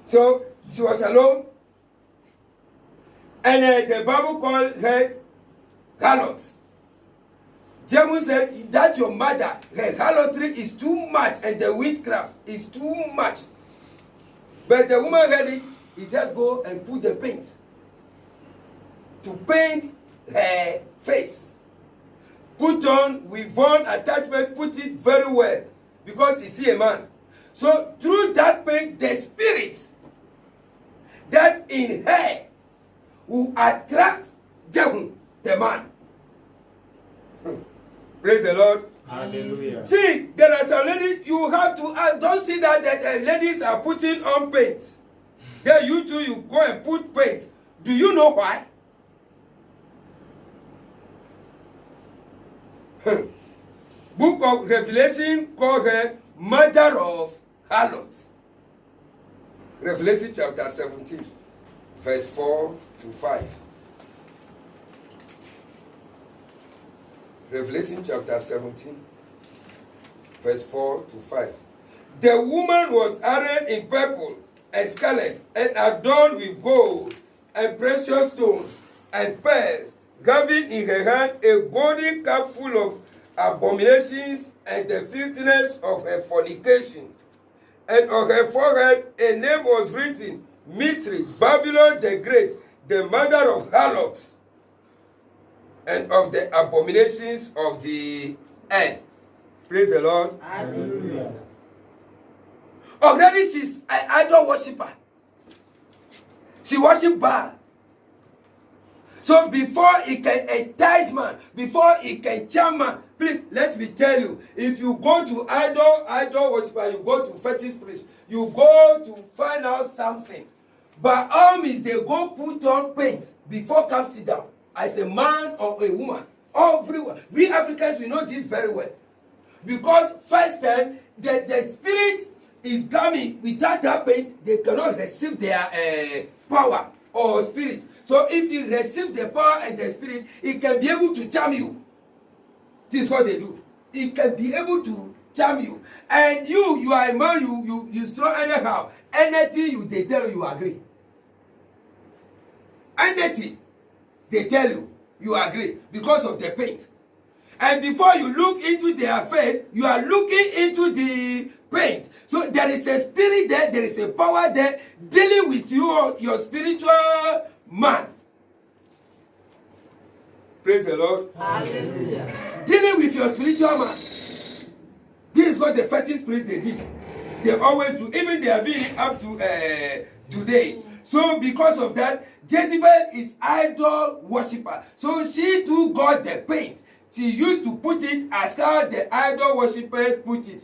So she was alone. And the Bible called her harlot. Jehu said that your mother, her harlotry is too much and the witchcraft is too much. But the woman heard it, he just go and put the paint. To paint her face. Put on with one attachment, put it very well. Because he see a man. So through that paint, the spirit that in her will attract Jehu, the man. Praise the Lord. Hallelujah. See, there are some ladies, you have to ask, don't see that the ladies are putting on paint. Then you too, you go and put paint. Do you know why? Book of Revelation called her mother of harlots. Revelation chapter 17, verse 4 to 5. Revelation chapter 17, verse 4 to 5. The woman was arrayed in purple and scarlet and adorned with gold and precious stones and pearls, having in her hand a golden cup full of abominations and the filthiness of her fornication. And on her forehead a name was written, Mystery, Babylon the Great, the mother of harlots and of the abominations of the earth. Praise the Lord. Hallelujah. Already she's an idol worshiper. She worships Baal. So before he can entice man, before he can charm man, please let me tell you, if you go to idol worshiper, you go to fetish priest, you go to find out something. By all means, they go put on paint before come sit down. As a man or a woman, everyone. We Africans, we know this very well. Because first time, the spirit is coming without that paint, they cannot receive their power or spirit. So if you receive the power and the spirit, it can be able to charm you. This is what they do. It can be able to charm you. And you are a man, you strong anyhow. Anything they tell you, you agree. Anything they tell you, you agree because of the paint. And before you look into their face, you are looking into the paint. So there is a spirit there is a power there dealing with you, your spiritual man. Praise the Lord. Hallelujah. Dealing with your spiritual man. This is what the fetish priests they did. They always do. Even they are being up to today. So because of that, Jezebel is idol worshiper. So she too got the paint. She used to put it as how the idol worshippers put it.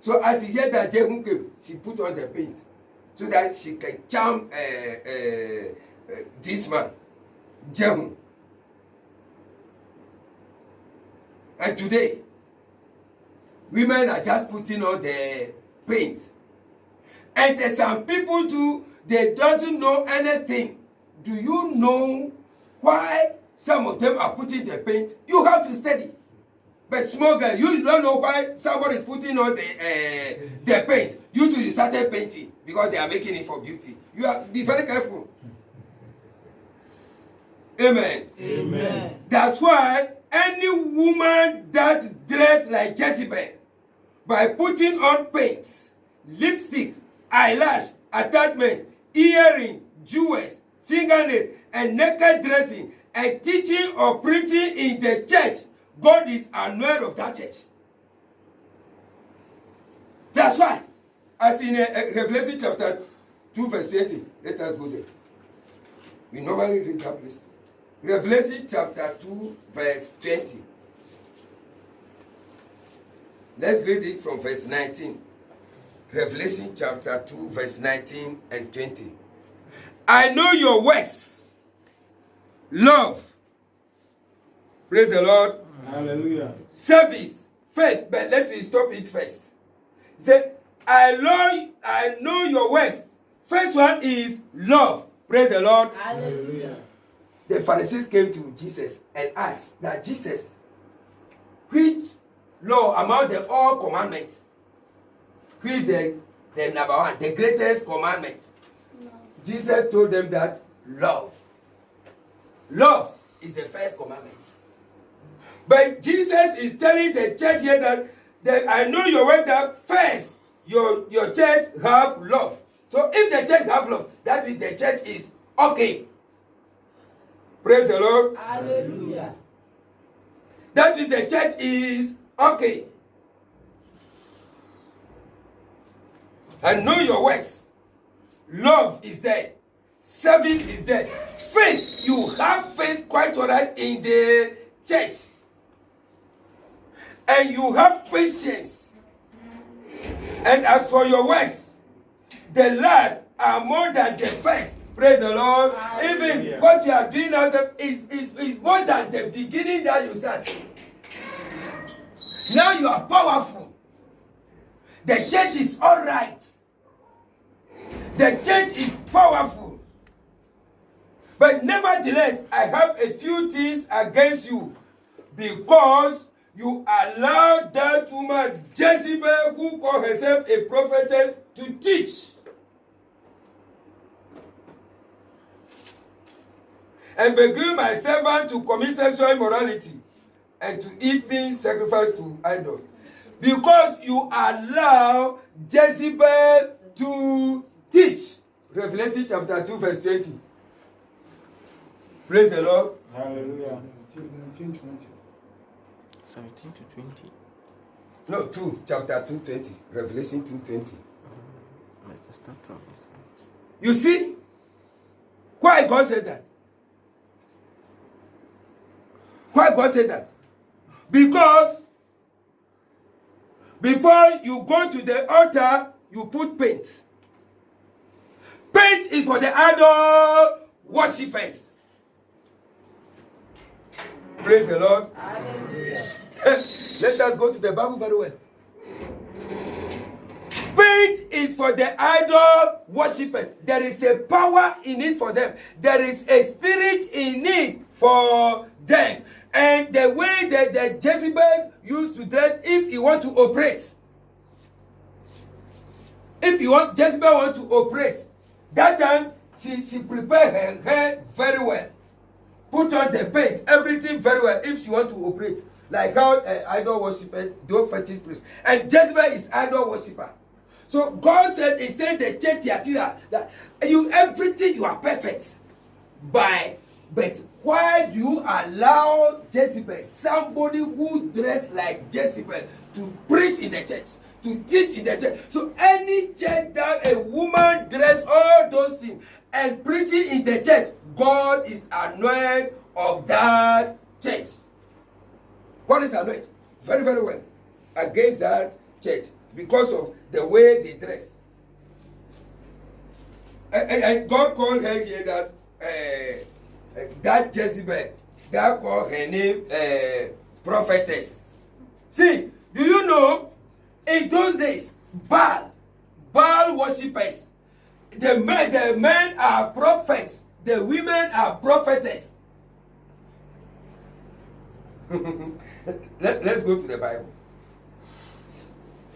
So as she heard that Jehu came, she put on the paint so that she can charm this man, Jehu. And today, women are just putting on the paint. And there's some people too, they don't know anything. Do you know why some of them are putting the paint? You have to study. But small girl, you don't know why somebody is putting on the paint. You too, you started painting because they are making it for beauty. You have be very careful. Amen. Amen. That's why any woman that dress like Jezebel by putting on paint, lipstick, eyelash, attachment, earring, jewels, fingernails, and naked dressing, and teaching or preaching in the church, God is unaware of that church. That's why, as in Revelation chapter 2 verse 20, let us go there. We normally read that place. Revelation chapter 2 verse 20. Let's read it from verse 19. Revelation chapter 2, verse 19 and 20. I know your works, love, praise the Lord, Hallelujah. service, faith, but let me stop it first. Say, I know your works. First one is love, praise the Lord. Hallelujah. The Pharisees came to Jesus and asked that Jesus, which law among the all commandments, which is the number one, the greatest commandment? Jesus told them that love. Love is the first commandment. But Jesus is telling the church here that I know your word that first your church have love. So if the church have love, that means the church is okay. Praise the Lord. Hallelujah. That means the church is okay. I know your works. Love is there. Service is there. Faith, you have faith quite alright in the church. And you have patience. And as for your works, the last are more than the first. Praise the Lord. Even what you are doing now is more than the beginning that you start. Now you are powerful. The church is alright. The church is powerful. But nevertheless, I have a few things against you, because you allowed that woman Jezebel, who called herself a prophetess, to teach. And beguiled my servant to commit sexual immorality and to eat things sacrificed to idols. Because you allow Jezebel to teach. Revelation chapter 2, verse 20. Praise the Lord. Hallelujah. 19, 20. 17 to 20. No, 2, chapter 2, 20. Revelation 2, 20. Let's start from this. You see why God said that? Why God said that? Because before you go to the altar, you put paint. Paint is for the idol worshippers. Praise the Lord. Hallelujah. Let us go to the Bible very well. Paint is for the idol worshippers. There is a power in it for them. There is a spirit in it for them. And the way that the Jezebel used to dress, if you want to operate, Jezebel want to operate, that time she prepared her hair very well, put on the paint, everything very well, if she want to operate, like how idol worshippers do fetish priests. And Jezebel is idol worshipper. So God said, he said the church Thyatira that everything you are perfect but why do you allow Jezebel, somebody who dressed like Jezebel, to preach in the church, to teach in the church? So any church that a woman dress all those things and preaching in the church, God is annoyed of that church. God is annoyed very, very well against that church because of the way they dress. And God called her here that Jezebel, that called her name prophetess. See, do you know, in those days, Baal worshippers, the men are prophets, the women are prophetess. Let's go to the Bible.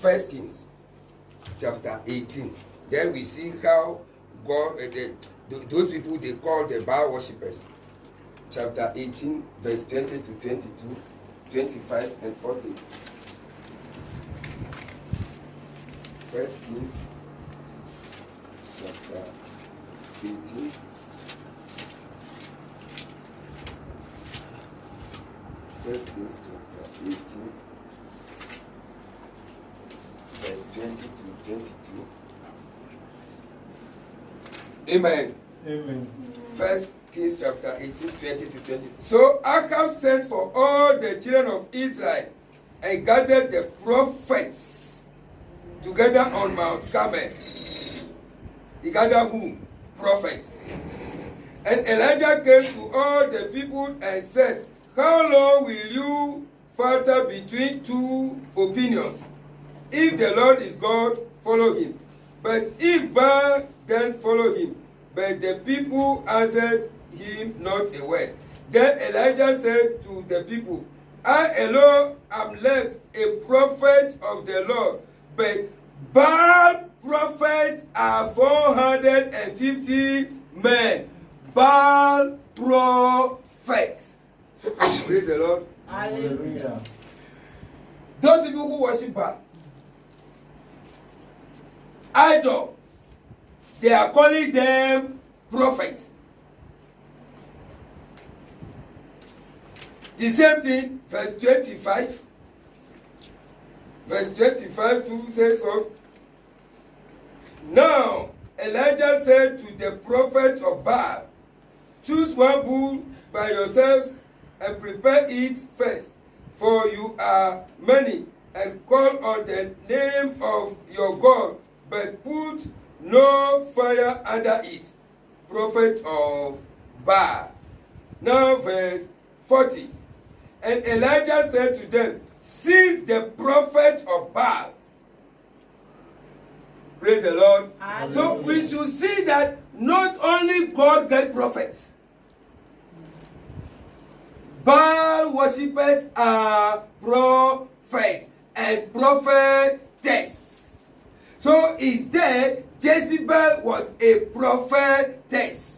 1 Kings chapter 18. Then we see how God, those people they call the Baal worshippers. Chapter 18, verse 20 to 22, 25 and 40. 1 Kings chapter 18. First Kings chapter 18, verse 20 to 22. Amen. Amen. First Kings chapter 18, 20 to 22. So Ahab sent for all the children of Israel and gathered the prophets together on Mount Carmel. He gathered who? Prophets. And Elijah came to all the people and said, how long will you falter between two opinions? If the Lord is God, follow him. But if Baal, then follow him. But the people answered him not a word. Then Elijah said to the people, I alone am left a prophet of the Lord, but Baal prophets are 450 men. Baal prophets. Praise the Lord. Hallelujah. Those people who worship Baal, idol, they are calling them prophets. The same thing, verse 25. Verse 25 too says what? Now Elijah said to the prophet of Baal, choose one bull by yourselves and prepare it first, for you are many, and call on the name of your God, but put no fire under it. Prophet of Baal. Now verse 40. And Elijah said to them, seize the prophet of Baal. Praise the Lord. Hallelujah. So we should see that not only God gave prophets, Baal worshippers are prophets and prophetess. So is there Jezebel was a prophetess.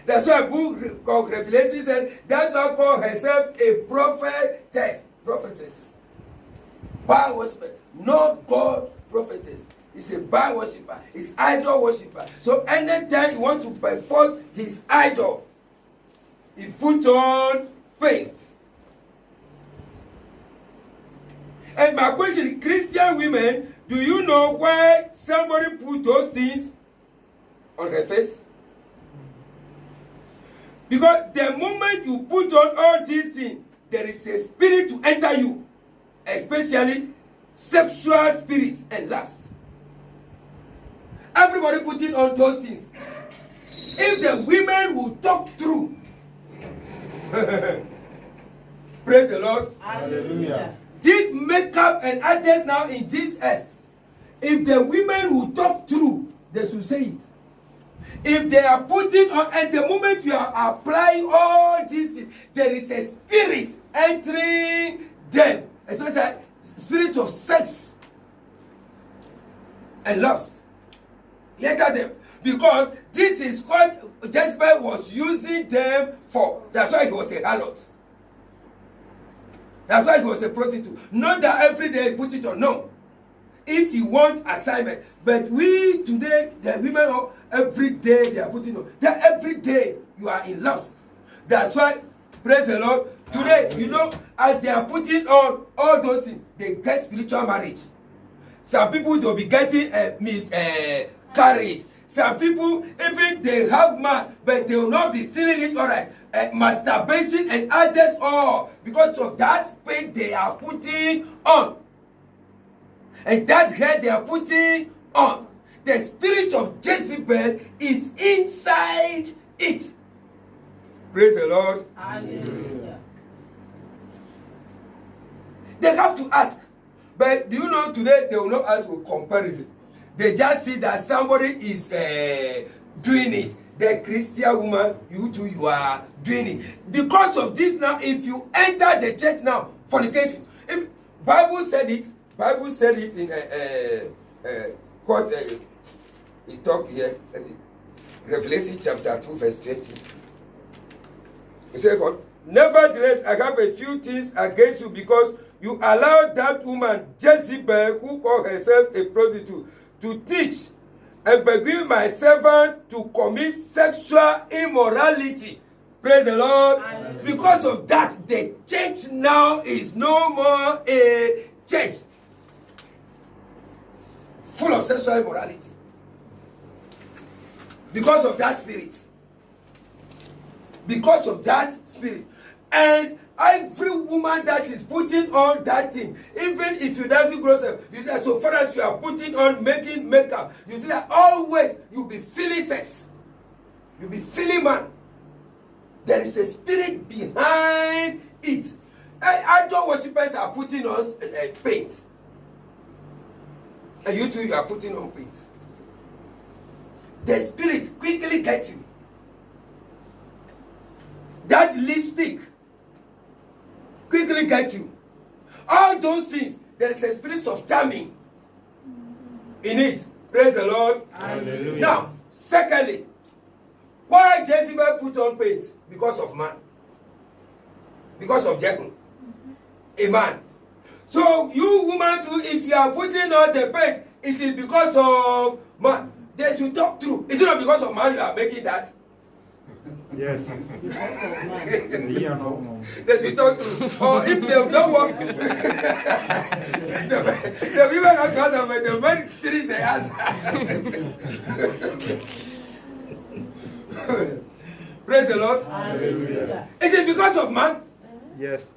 That's why the book of Revelation said that one called herself a prophetess. Baal worshiper, not God prophetess. He's a Baal worshipper. He's idol worshipper. So anytime you want to perform his idol, he put on paint. And my question, Christian women, do you know why somebody put those things on her face? Because the moment you put on all these things, there is a spirit to enter you, especially sexual spirit and lust. Everybody putting on those things. If the women will talk through, praise the Lord. Hallelujah. This makeup and others now in this earth, if the women will talk through, they should say it. If they are putting on, and the moment you are applying all these things, there is a spirit entering them, especially spirit of sex and lust. Enter them, because this is what Jezebel was using them for. That's why he was a harlot. That's why he was a prostitute. Not that every day he put it on. No. If you want assignment, but we today, the women, every day they are putting on. That every day you are in lust. That's why, praise the Lord. Today, you know, as they are putting on all those things, they get spiritual marriage. Some people will be getting miscarriage. Some people, even they have man, but they will not be feeling it all right. Masturbation and others all, because of that pain they are putting on. And that hair they are putting on. The spirit of Jezebel is inside it. Praise the Lord. Hallelujah. They have to ask. But do you know today they will not ask for comparison. They just see that somebody is doing it. The Christian woman, you too, you are doing it. Because of this now, if you enter the church now, fornication. If Bible said it in what he talk here, Revelation chapter 2, verse 20. He said, nevertheless, I have a few things against you, because you allowed that woman Jezebel, who called herself a prostitute, to teach and beguile my servant to commit sexual immorality. Praise the Lord. Hallelujah. Because of that, the church now is no more a church full of sexual immorality. Because of that spirit. Because of that spirit. And every woman that is putting on that thing, even if you doesn't grow up, you see that so far as you are putting on making makeup, you see that always you'll be feeling sex. You'll be feeling man. There is a spirit behind it. Idol worshippers are putting on paint. And you too, you are putting on paint. The spirit quickly gets you. That lipstick quickly gets you. All those things, there is a spirit of charming in it. Praise the Lord. Hallelujah. Now, secondly, why Jezebel put on paint? Because of man. Because of Jehu. A man. So you woman too, if you are putting on the paint, it is because of man. They should talk through. Is it not because of man you are making that? Yes. Yeah, no. They should talk through. Or if they don't work, the women not to answer, but the men finish the answer. Praise the Lord. Hallelujah. It is because of man. Yes.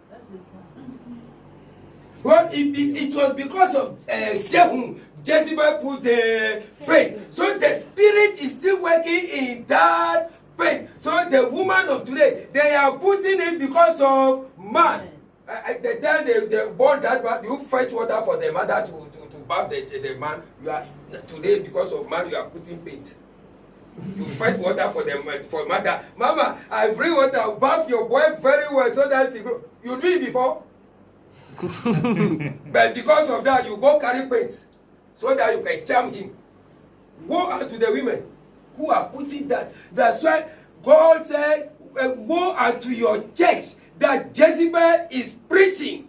Well, it was because of Jehu. Jezebel put the paint. So the spirit is still working in that paint. So the woman of today, they are putting it because of man. The time they born that man, you fetch water for the mother to bath the man. You are today because of man, you are putting paint. You fetch water for mother. Mama, I bring water, bath your boy very well so that he grow. You do it before. But because of that, you go carry paint so that you can charm him. Go unto the women who are putting that. That's why God said, go unto your church that Jezebel is preaching.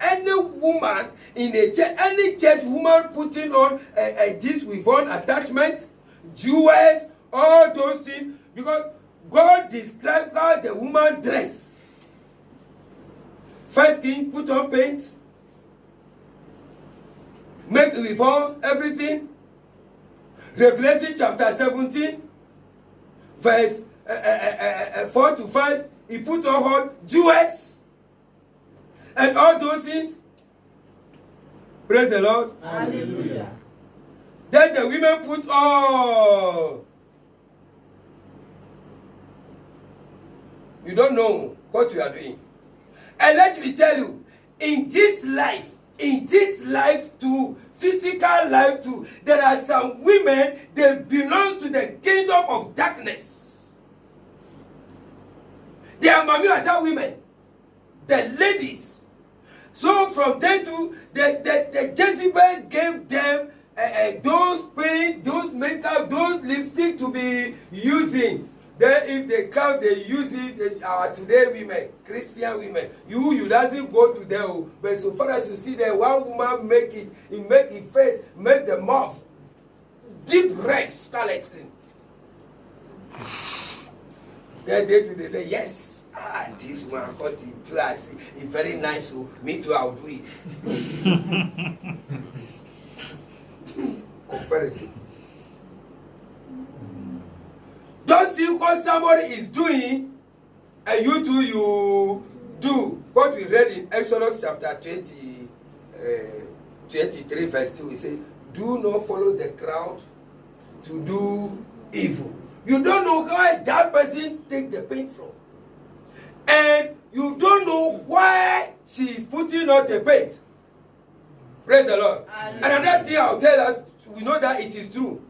Any woman in a church, any church woman putting on this with one attachment, jewels, all those things, because God described how the woman dress. First King, put on paint, make reform, everything. Revelation chapter 17, verse 4 to 5, he put on jewels and all those things. Praise the Lord. Hallelujah. Then the women put all. You don't know what you are doing. And let me tell you, in this life too, physical life too, there are some women, they belong to the kingdom of darkness. They are Mamiata women, the ladies. So from them to the Jezebel gave them those paint, those makeup, those lipstick to be using. Then if they come, they use it. Our today women, Christian women, you doesn't go to them. But so far as you see that one woman make it face, make the mouth deep red, scarlet thing. Then they say, yes, this one got it too. I see it's very nice. So me too, I'll do it. Comparison. Don't see what somebody is doing and you too, you do. What we read in Exodus chapter 23 verse 2, we say, do not follow the crowd to do evil. You don't know where that person take the paint from. And you don't know why she is putting on the paint. Praise the Lord. Another thing I'll tell us, we know that it is true.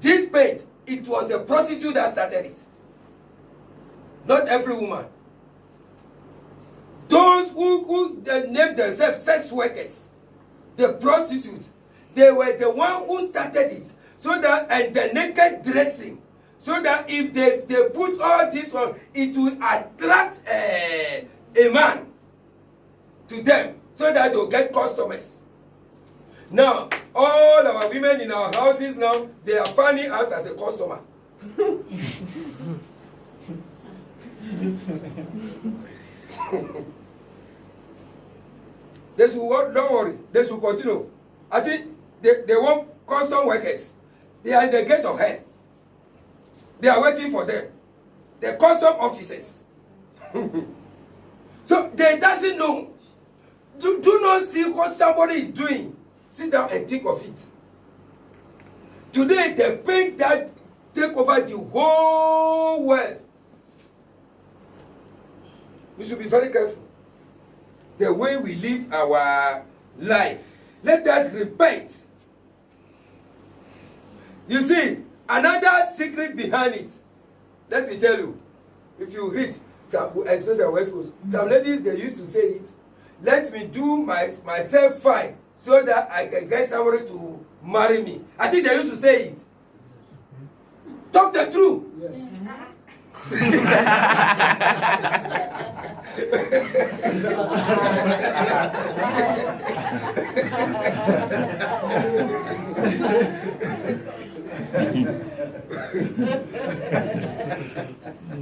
This paint, it was the prostitute that started it. Not every woman. Those who named themselves sex workers, the prostitutes, they were the one who started it. So that, and the naked dressing, so that if they put all this on, it will attract a man to them, so that they'll get customers. Now, all our women in our houses now, they are finding us as a customer. They should work, don't worry, they should continue. I think they want custom workers. They are in the gate of hell. They are waiting for them. The custom officers. So they doesn't know. Do not see what somebody is doing. Sit down and think of it. Today, the pain that take over the whole world. We should be very careful. The way we live our life. Let us repent. You see, another secret behind it. Let me tell you. If you read, especially West Coast, some ladies, they used to say it. Let me do myself fine so that I can get somebody to marry me. I think they used to say it. Talk the truth.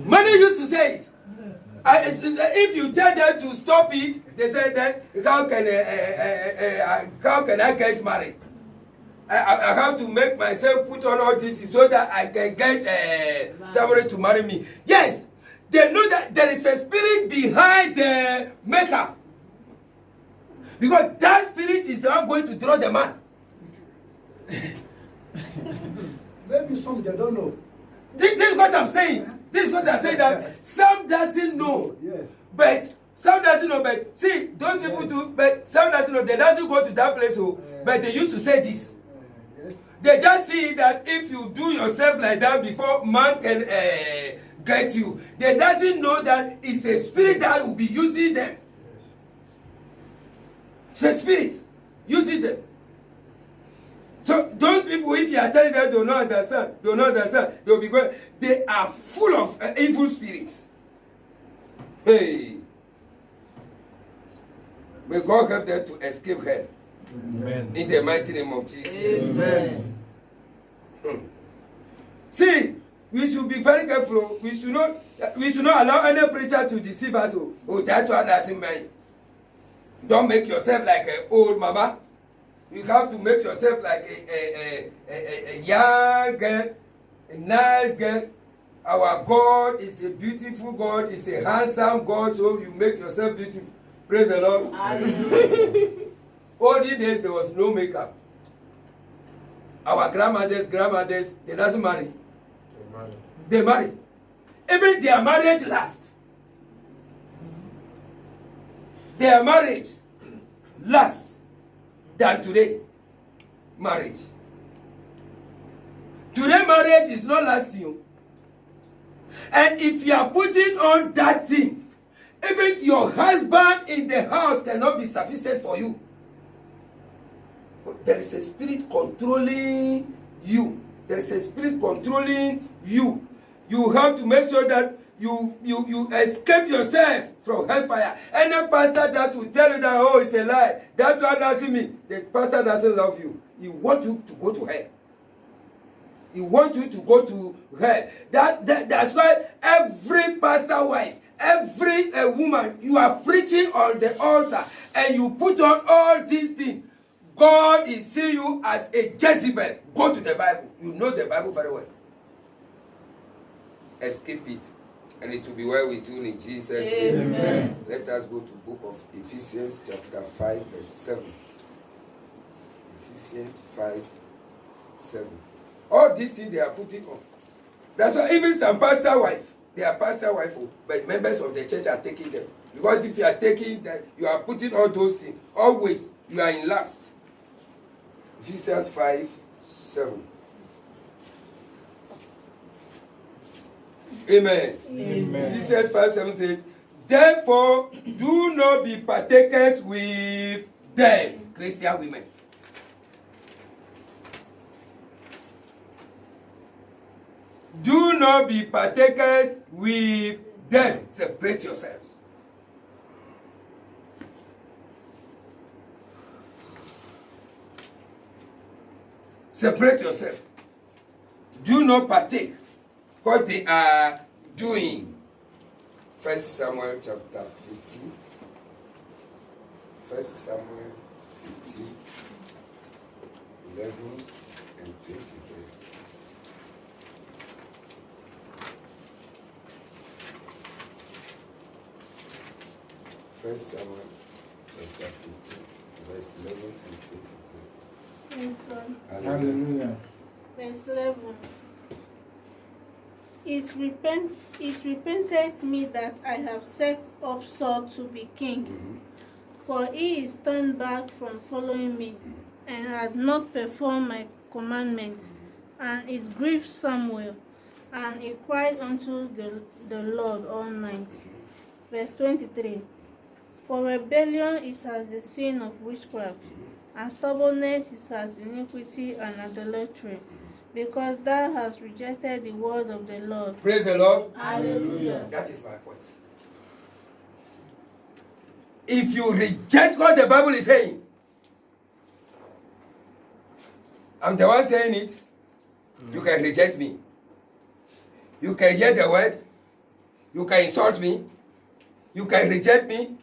Many used to say it. If you tell them to stop it, they say that how can I get married? I have to make myself put on all this so that I can get somebody to marry me. Yes, they know that there is a spirit behind the makeup. Because that spirit is not going to draw the man. Maybe some they don't know. This is what I'm saying. This is what I'm saying, that some doesn't know. Yes. But some doesn't know. But see, those people do. But some doesn't know. They doesn't go to that place. But they used to say this. Yes. They just see that if you do yourself like that before man can get you. They doesn't know that it's a spirit that will be using them. It's a spirit using them. So those people, if you are telling them, do not understand, they'll be going. They are full of evil spirits. Hey, may God help them to escape hell. Amen. In the mighty name of Jesus. Amen. See, we should be very careful. We should not allow any preacher to deceive us. Oh, that's what doesn't mean. Don't make yourself like an old mama. You have to make yourself like a young girl, a nice girl. Our God is a beautiful God, is a handsome God, so you make yourself beautiful. Praise the Lord. Olden days, there was no makeup. Our grandmothers, they doesn't marry. They marry. Even their marriage lasts. Their marriage lasts than today marriage. Today marriage is not lasting. And if you are putting on that thing, even your husband in the house cannot be sufficient for you. But there is a spirit controlling you. There is a spirit controlling you. You have to make sure that you escape yourself from hellfire. Any pastor that will tell you that, oh, it's a lie, that's what doesn't mean. The pastor doesn't love you. He wants you to go to hell. He wants you to go to hell. That's why every pastor wife, every woman, you are preaching on the altar and you put on all these things. God is seeing you as a Jezebel. Go to the Bible. You know the Bible very well. Escape it. And it will be well with you in Jesus' name. Amen. Let us go to the book of Ephesians chapter 5 verse 7. Ephesians 5:7. All these things they are putting on. That's why even some pastor wife, they are pastor wife, but members of the church are taking them. Because if you are taking that, you are putting all those things. Always, you are in lust. Ephesians 5:7. Amen. Amen. Ephesians 5:7 says, therefore, do not be partakers with them, Christian women. Do not be partakers with them. Separate yourselves. Separate yourself. Do not partake what they are doing. 1 Samuel chapter 15. 1 Samuel 15, 11 and 23. First Samuel chapter 15, verse 11 and 23. Praise God. Hallelujah. Verse 11. It repented me that I have set up Saul to be king, for he is turned back from following me, and had not performed my commandments. And it grieved Samuel, and he cried unto the Lord all night. Verse 23. For rebellion is as the sin of witchcraft, and stubbornness is as iniquity and idolatry, because thou hast rejected the word of the Lord. Praise the Lord. Hallelujah. That is my point. If you reject what the Bible is saying, I'm the one saying it, you can reject me. You can hear the word, you can insult me, you can reject me,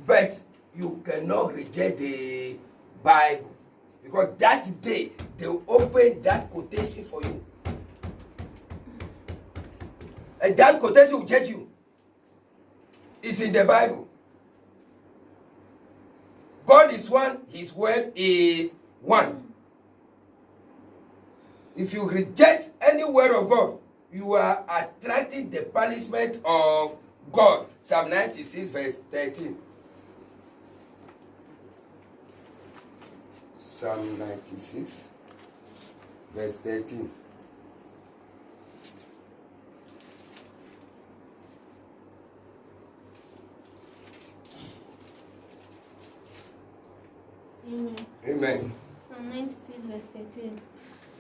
but you cannot reject the Bible. Because that day, they will open that quotation for you. And that quotation will judge you. It's in the Bible. God is one, His word is one. If you reject any word of God, you are attracting the punishment of God. Psalm 96, verse 13. Psalm 96, verse 13. Amen. Amen. Psalm 96, verse 13.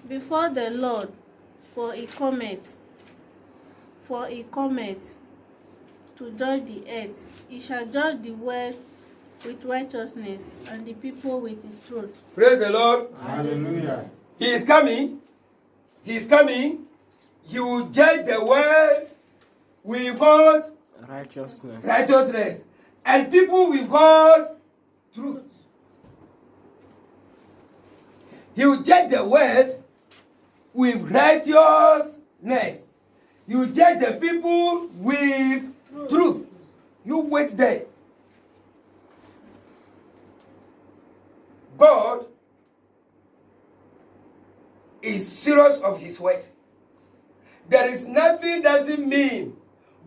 Before the Lord, for he cometh to judge the earth. He shall judge the world with righteousness, and the people with his truth. Praise the Lord. Hallelujah. He is coming. He is coming. He will judge the world with what? Righteousness. Righteousness. And people with what? Truth. He will judge the world with righteousness. He will judge the people with truth. You wait there. God is serious of his word. There is nothing doesn't mean.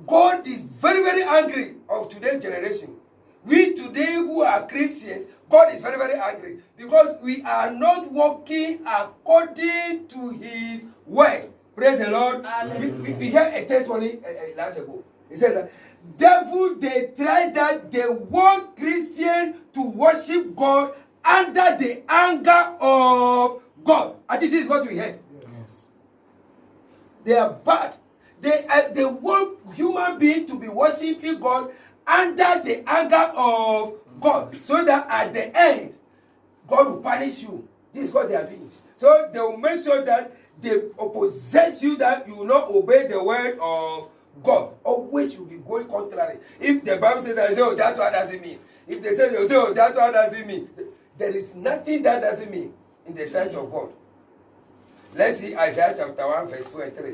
God is very, very angry of today's generation. We today who are Christians, God is very, very angry because we are not walking according to his word. Praise the Lord. We heard a testimony last ago. He said that devil, they tried that they want Christians to worship God under the anger of God. I think this is what we heard. Yes. They are bad. They want human beings to be worshiping God under the anger of God, so that at the end, God will punish you. This is what they are doing. So they will make sure that they possess you, that you will not obey the word of God. Always you will be going contrary. If the Bible says that, you say, oh, that's what doesn't mean. If they say, you say, oh, that's what doesn't mean. There is nothing that doesn't mean in the sight of God. Let's see Isaiah chapter 1, verse 2 and 3.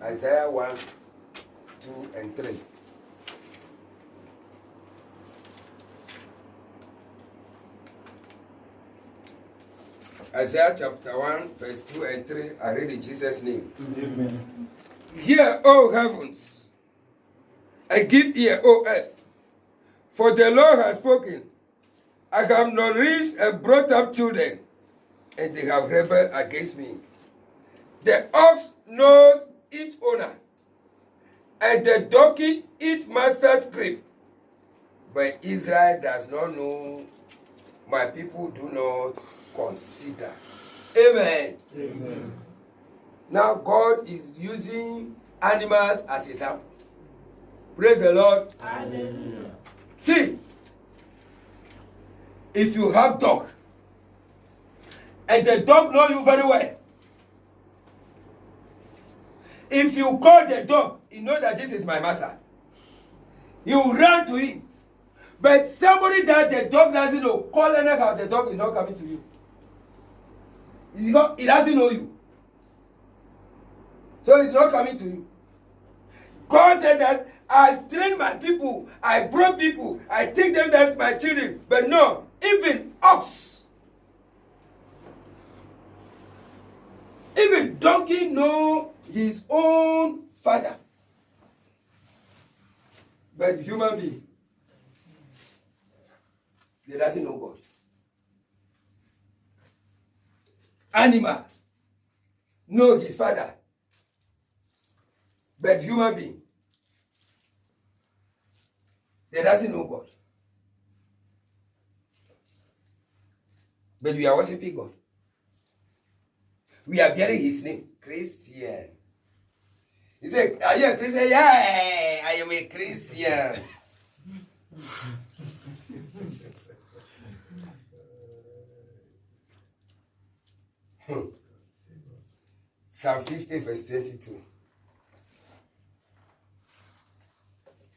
Isaiah 1, 2 and 3. Isaiah chapter 1, verse 2 and 3. I read in Jesus' name. Amen. Hear, O heavens, and give ear, O earth, for the Lord has spoken. I have nourished and brought up children, and they have rebelled against me. The ox knows its owner, and the donkey its master's crib. But Israel does not know, my people do not consider. Amen. Amen. Now God is using animals as example. Praise the Lord. Hallelujah. See, if you have dog, and the dog know you very well, if you call the dog, you know that this is my master. You run to him. But somebody that the dog doesn't know, call anyhow, the dog is not coming to you. Because he doesn't know you. So he's not coming to you. God said that I've trained my people. I brought people. I take them as my children. But no, even ox, even donkey know his own father. But human being, they doesn't know God. Animal know his father. But human being, they doesn't know God. But we are worshiping God. We are bearing his name, Christian. He said, are you a Christian? Yeah, I am a Christian. Psalm 50 verse 22.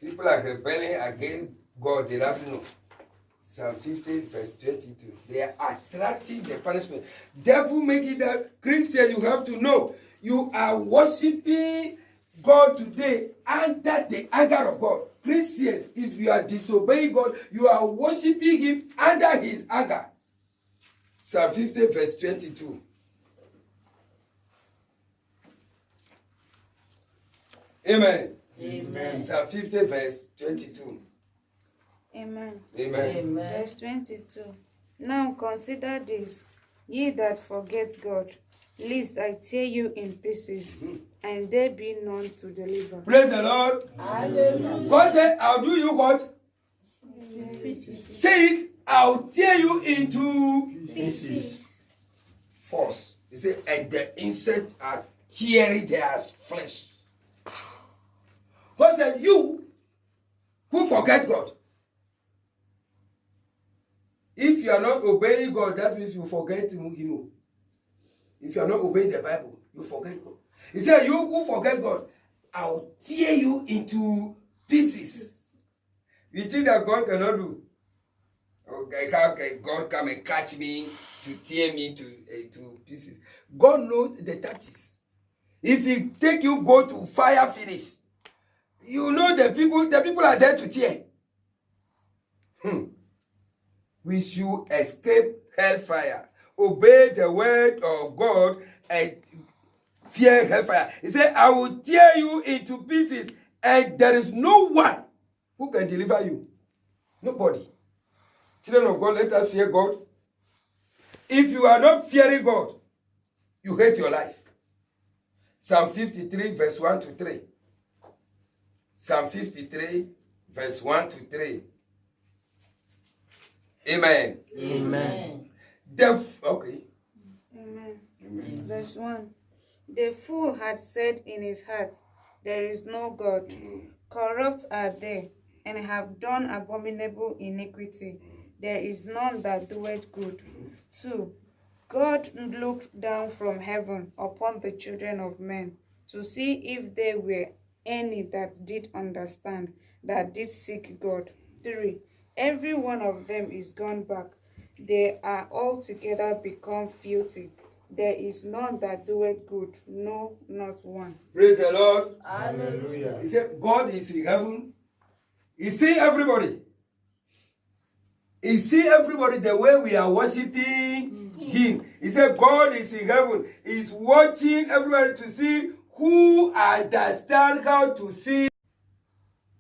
People are rebelling against God. They doesn't know. Psalm 50 verse 22. They are attracting the punishment. Devil make it that Christian, you have to know. You are worshiping God today under the anger of God. Christians, if you are disobeying God, you are worshiping him under his anger. Psalm 50 verse 22. Amen. Amen. Psalm 50 verse 22. Amen. Amen. Verse 22. Now consider this, ye that forget God, lest I tear you in pieces, and there be none to deliver. Praise the Lord. Hallelujah. God said, I'll do you what? Say it, I'll tear you into Pieces. force. He said, and the insect are tearing their flesh. God said, you who forget God, if you are not obeying God, that means you forget him. If you are not obeying the Bible, you forget God. He said, you who forget God, I'll tear you into pieces. You think that God cannot do? Okay, how can God come and catch me to tear me to pieces? God knows the tactics. If he take you, go to fire finish. You know the people are there to tear. We should escape hellfire. Obey the word of God and fear hellfire. He said, I will tear you into pieces, and there is no one who can deliver you. Nobody. Children of God, let us fear God. If you are not fearing God, you hate your life. Psalm 53, verse 1 to 3. Psalm 53, verse 1 to 3. Amen. Amen. Okay. Amen. Amen. Verse 1. The fool had said in his heart, there is no God. Corrupt are they, and have done abominable iniquity. There is none that doeth good. 2. God looked down from heaven upon the children of men, to see if there were any that did understand, that did seek God. 3. Every one of them is gone back. They are altogether become filthy. There is none that doeth good, no, not one. Praise the Lord. Hallelujah. He said, God is in heaven. He see everybody. He see everybody the way we are worshiping him. He said, God is in heaven. He's watching everybody to see who understand how to see.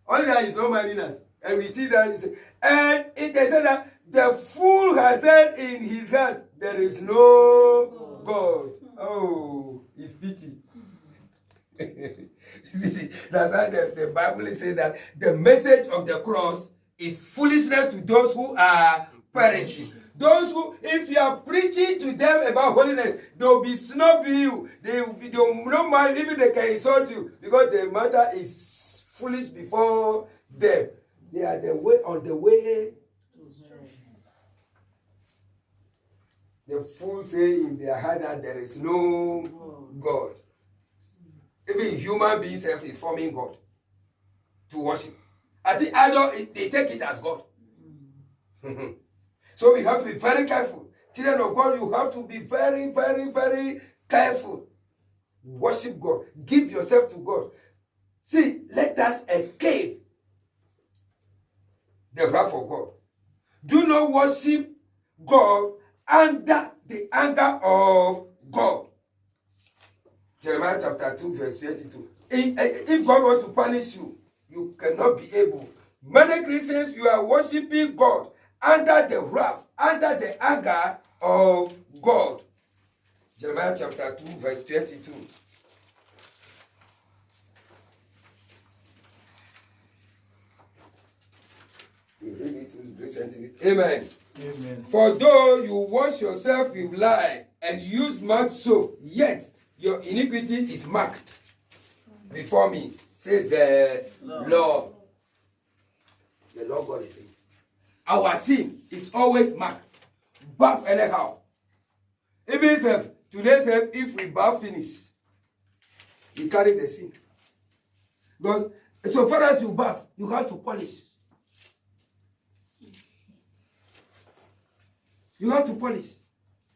Only that is no minding And we see that. And they said that the fool has said in his heart, there is no God. Oh, it's pity. That's why the Bible says that the message of the cross is foolishness to those who are perishing. Those who, if you are preaching to them about holiness, they'll be snubbing you. They'll not mind, even they can insult you, because the matter is foolish before them. They are on the way. The fool say in their heart that there is no God. Even human beings is forming God to worship. I think idol, they take it as God. So we have to be very careful. Children of God, you have to be very, very, very careful. Worship God. Give yourself to God. See, let us escape the wrath of God. Do not worship God under the anger of God. Jeremiah chapter 2, verse 22. If God wants to punish you, you cannot be able. Many Christians, you are worshiping God under the wrath, under the anger of God. Jeremiah chapter 2, verse 22. We read it recently. Amen. Amen. For though you wash yourself with lye and use mud soap, yet your iniquity is marked before me, says the Lord. The Lord God is saying. Our sin is always marked. Bath anyhow. Even if today, if we bath finish, we carry the sin. Because so far as you bath, you have to polish. You have to polish.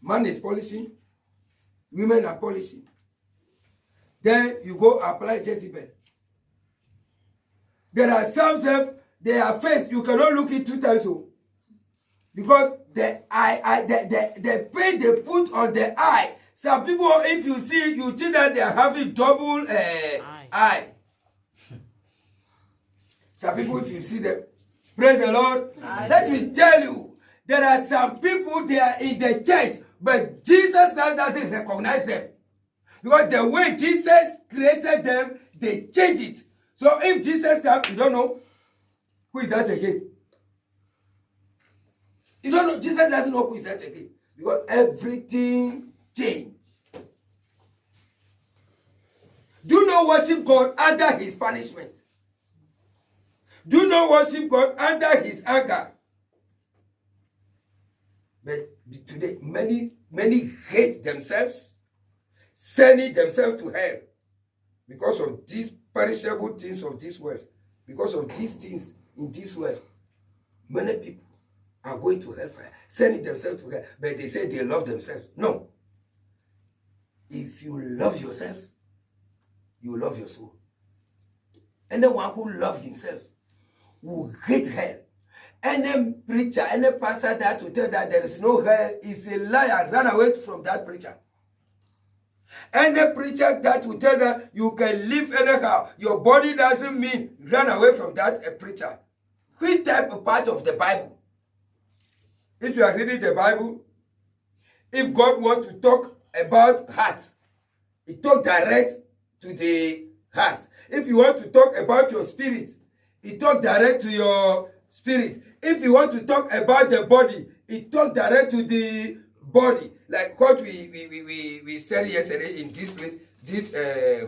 Man is polishing. Women are polishing. Then you go apply Jezebel. There are some self, they are face, you cannot look it 2 times. So. Because the paint they put on the eye. Some people, if you see, you think that they are having double eye. Some people, if you see them, praise the Lord. Let me tell you, there are some people, they are in the church, but Jesus now doesn't recognize them. Because the way Jesus created them, they change it. So if Jesus comes, you don't know, who is that again? You don't know, Jesus doesn't know who is that again. Because everything changed. Do not worship God under his punishment. Do not worship God under his anger. But today, many hate themselves, sending themselves to hell because of these perishable things of this world. Because of these things in this world, many people are going to hellfire, sending themselves to hell, but they say they love themselves. No. If you love yourself, you love your soul. Anyone who loves himself will hate hell. Any preacher, any pastor that will tell that there is no hell is a liar. Run away from that preacher. Any preacher that will tell that you can live anyhow, your body doesn't mean, run away from that preacher. Which type of part of the Bible? If you are reading the Bible, if God wants to talk about heart, he talk direct to the heart. If you want to talk about your spirit, he talk direct to your spirit. If you want to talk about the body, it talk direct to the body. Like what we studied yesterday in this place, this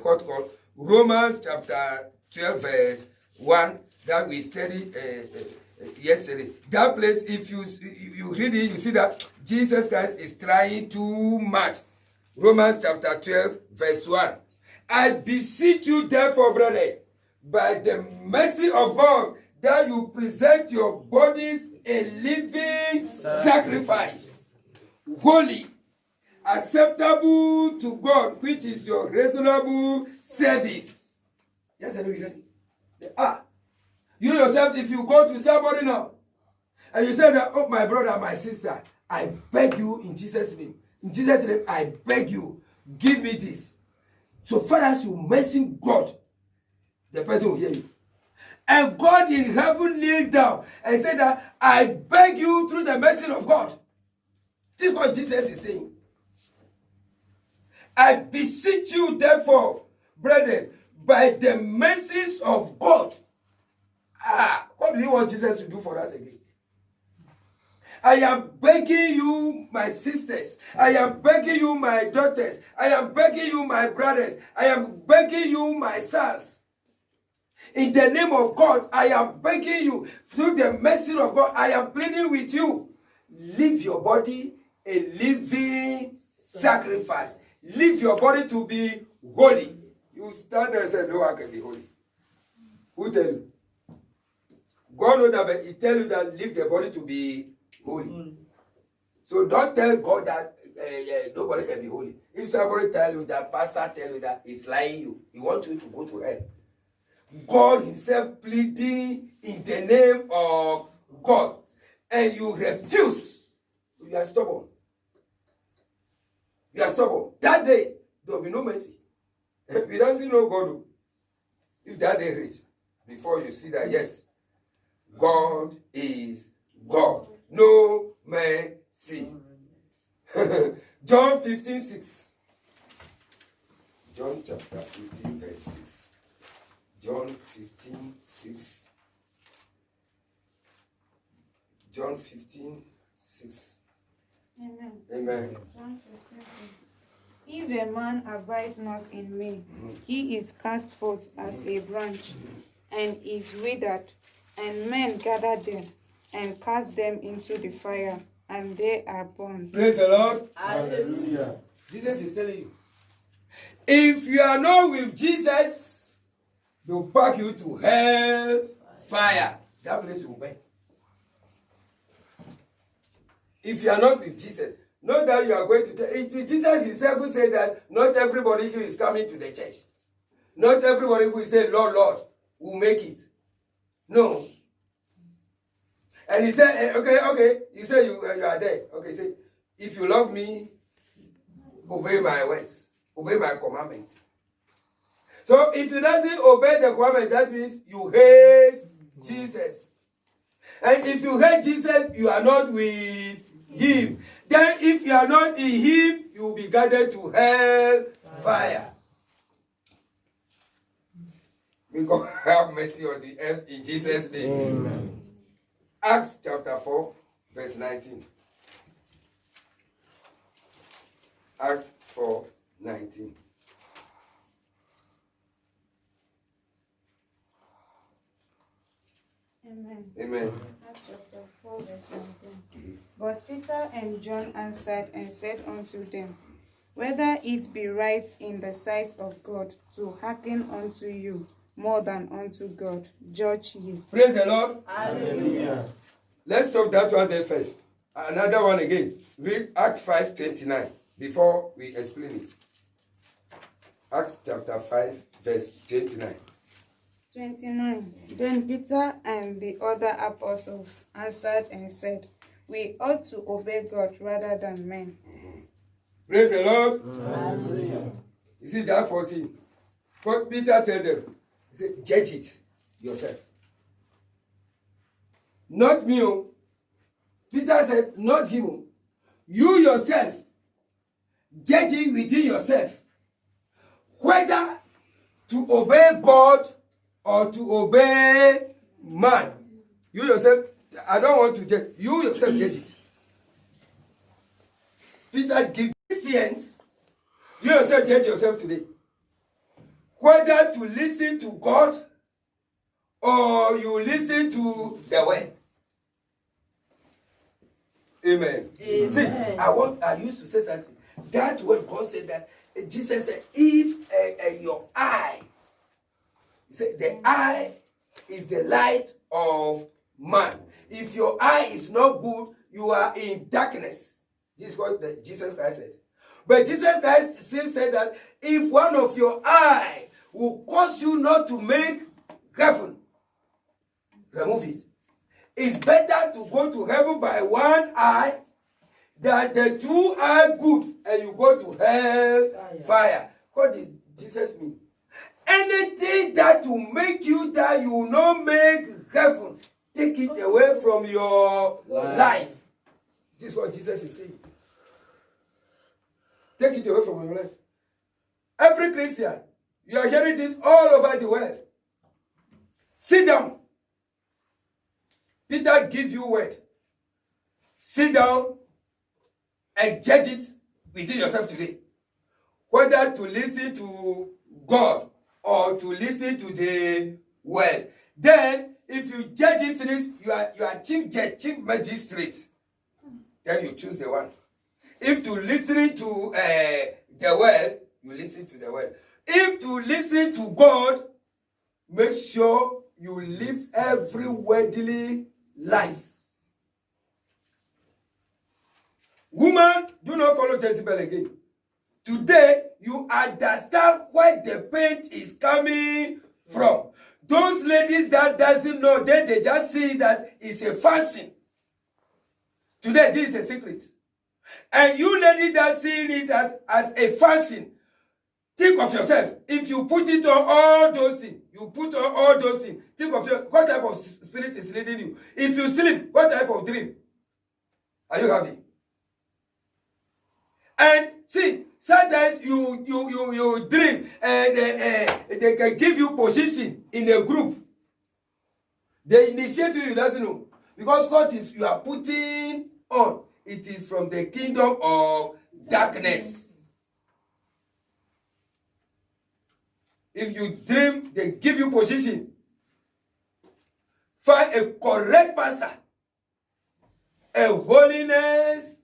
what called Romans chapter 12 verse 1 that we studied yesterday. That place, if you read it, you see that Jesus Christ is trying too much. Romans chapter 12 verse 1. I beseech you therefore, brother, by the mercy of God, that you present your bodies a living sacrifice, holy, acceptable to God, which is your reasonable service. Yes, and we heard it. You yourself, if you go to somebody now, and you say that, oh, my brother, my sister, I beg you in Jesus' name. In Jesus' name, I beg you, give me this. So far as you mention God, the person will hear you. And God in heaven kneeled down and said that, I beg you through the mercy of God. This is what Jesus is saying. I beseech you therefore, brethren, by the mercies of God. What do you want Jesus to do for us again? I am begging you, my sisters. I am begging you, my daughters. I am begging you, my brothers. I am begging you, my sons. In the name of God, I am begging you, through the mercy of God, I am pleading with you. Leave your body a living sacrifice. Leave your body to be holy. You stand there and say, no, I can be holy. Who tell you? God knows that, but he tell you that leave the body to be holy. So don't tell God that nobody can be holy. If somebody tell you that, pastor tell you that, he's lying you. He wants you to go to hell. God himself pleading in the name of God, and you refuse, you are stubborn. You are stubborn. That day, there will be no mercy. We don't see no God. If that day reach, before you see that, yes, God is God. No mercy. John 15:6. John chapter 15, verse 6. John 15:6. John 15:6. Amen. Amen. John 15:6. If a man abide not in me, he is cast forth as a branch, and is withered, and men gather them, and cast them into the fire, and they are burned. Praise the Lord. Hallelujah. Jesus is telling you, if you are not with Jesus, they'll pack you to hell fire. That place will burn. If you are not with Jesus, not that you are going to tell. It is Jesus himself who said that not everybody who is coming to the church, not everybody who will say, Lord, Lord, will make it. No. And he said, okay, you say you are there. Okay, say, if you love me, obey my words, obey my commandments. So if you doesn't obey the commandment, that means you hate Jesus. And if you hate Jesus, you are not with him. Then if you are not in him, you will be gathered to hell fire. May God have mercy on the earth in Jesus' name. Amen. Acts chapter 4, verse 19. Acts 4:19. Amen. Amen. Acts chapter 4, verse 19. But Peter and John answered and said unto them, Whether it be right in the sight of God to hearken unto you more than unto God, judge ye. Praise the Lord. Hallelujah. Let's stop that one there first. Another one again. Read Acts 5:29 before we explain it. Acts chapter 5, verse 29. 29. Then Peter and the other apostles answered and said, We ought to obey God rather than men. Praise the Lord. Hallelujah. You see that 14. But Peter told them, he said, judge it yourself. Not me. Oh. Peter said, not him. Oh. You yourself, judge it within yourself. Whether to obey God or to obey man. You yourself, I don't want to judge. You yourself judge it. Peter give Christians, you yourself judge yourself today. Whether to listen to God or you listen to the word. Amen. Amen. See, I used to say something. That word God said that Jesus said, if your eye, he said, the eye is the light of man. If your eye is not good, you are in darkness. This is what Jesus Christ said. But Jesus Christ still said that if one of your eye will cause you not to make heaven, remove it. It's better to go to heaven by one eye than the two eye good and you go to hell fire. What does Jesus mean? Anything that will make you that you will not make heaven, take it away from your life. This is what Jesus is saying. Take it away from your life. Every Christian, you are hearing this all over the world. Sit down. Peter give you word. Sit down and judge it within yourself today. Whether to listen to God or to listen to the word. Then, if you judge it finish, you are chief judge, chief magistrate. Then you choose the one. If to listen to the word, you listen to the word. If to listen to God, make sure you live every worldly life. Woman, do not follow Jezebel again. Today, you understand where the pain is coming from. those ladies that doesn't know, they just see that it's a fashion. Today, this is a secret. And you ladies that seeing it as a fashion, think of yourself. If you put it on all those things, think of what type of spirit is leading you. If you sleep, what type of dream are you having? And see, sometimes you dream and they can give you position in a group. They initiate you doesn't know. Because what is you are putting on, it is from the kingdom of darkness. If you dream, they give you position. Find a correct pastor, a holiness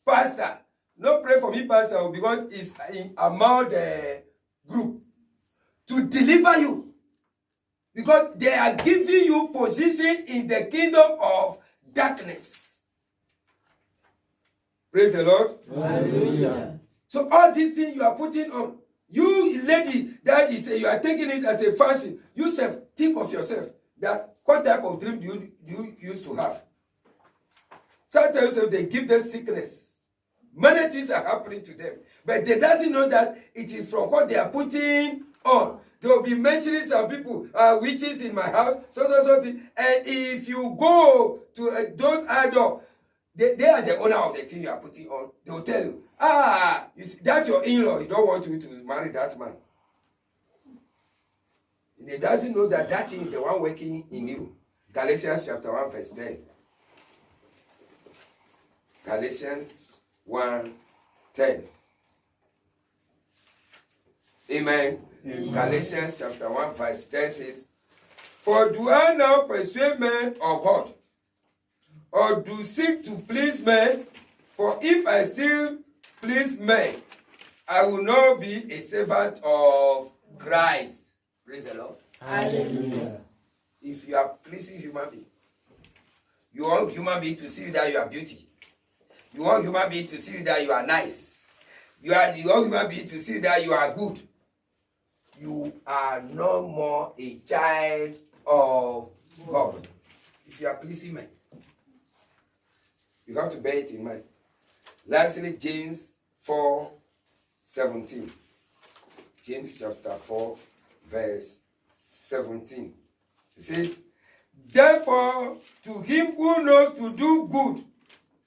pastor. Not pray for me, pastor, because it's among the group to deliver you. Because they are giving you position in the kingdom of darkness. Praise the Lord. Hallelujah. So all these things you are putting on, you lady, that is, you are taking it as a fashion. You self think of yourself that what type of dream do you used to have? Sometimes they give them sickness. Many things are happening to them, but they doesn't know that it is from what they are putting on. They will be mentioning some people, witches in my house, so. And if you go to those idols, they are the owner of the thing you are putting on. They will tell you, you see, that's your in-law. You don't want you to marry that man. They doesn't know that that thing is the one working in you. Galatians chapter 1 verse 10. Galatians 1:10. Amen. Amen. Galatians chapter 1 verse 10 says, for do I now persuade men or God? Or do seek to please men? For if I still please men, I will not be a servant of Christ. Praise the Lord. Hallelujah. If you are pleasing human being, you want human being to see that you are beauty. You want human being to see that you are nice. You want human being to see that you are good. You are no more a child of God. If you are pleasing men, you have to bear it in mind. Lastly, James 4:17. James chapter 4, verse 17. It says, therefore, to him who knows to do good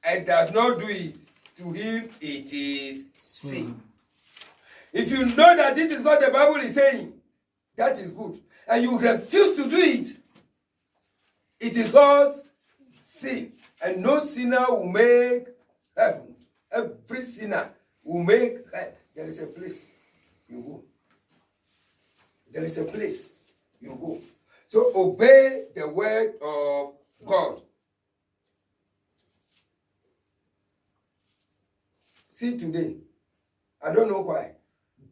and does not do it, to him it is sin. If you know that this is what the Bible is saying, that is good, and you refuse to do it, it is called sin. And no sinner will make heaven. Every sinner will make heaven. There is a place you go. There is a place you go. So obey the word of God. See today, I don't know why.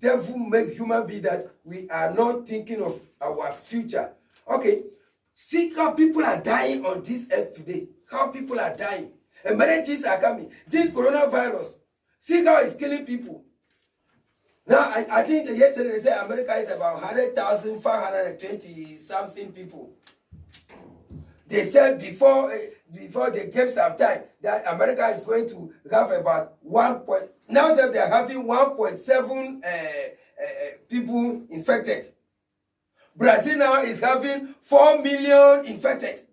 Devil make human being that we are not thinking of our future. Okay, see how people are dying on this earth today. How people are dying. And many things are coming. This coronavirus, see how it's killing people. Now, I think yesterday they said America is about 100,520 something people. They said before they gave some time that America is going to have about now they are having 1.7 people infected. Brazil now is having 4 million infected.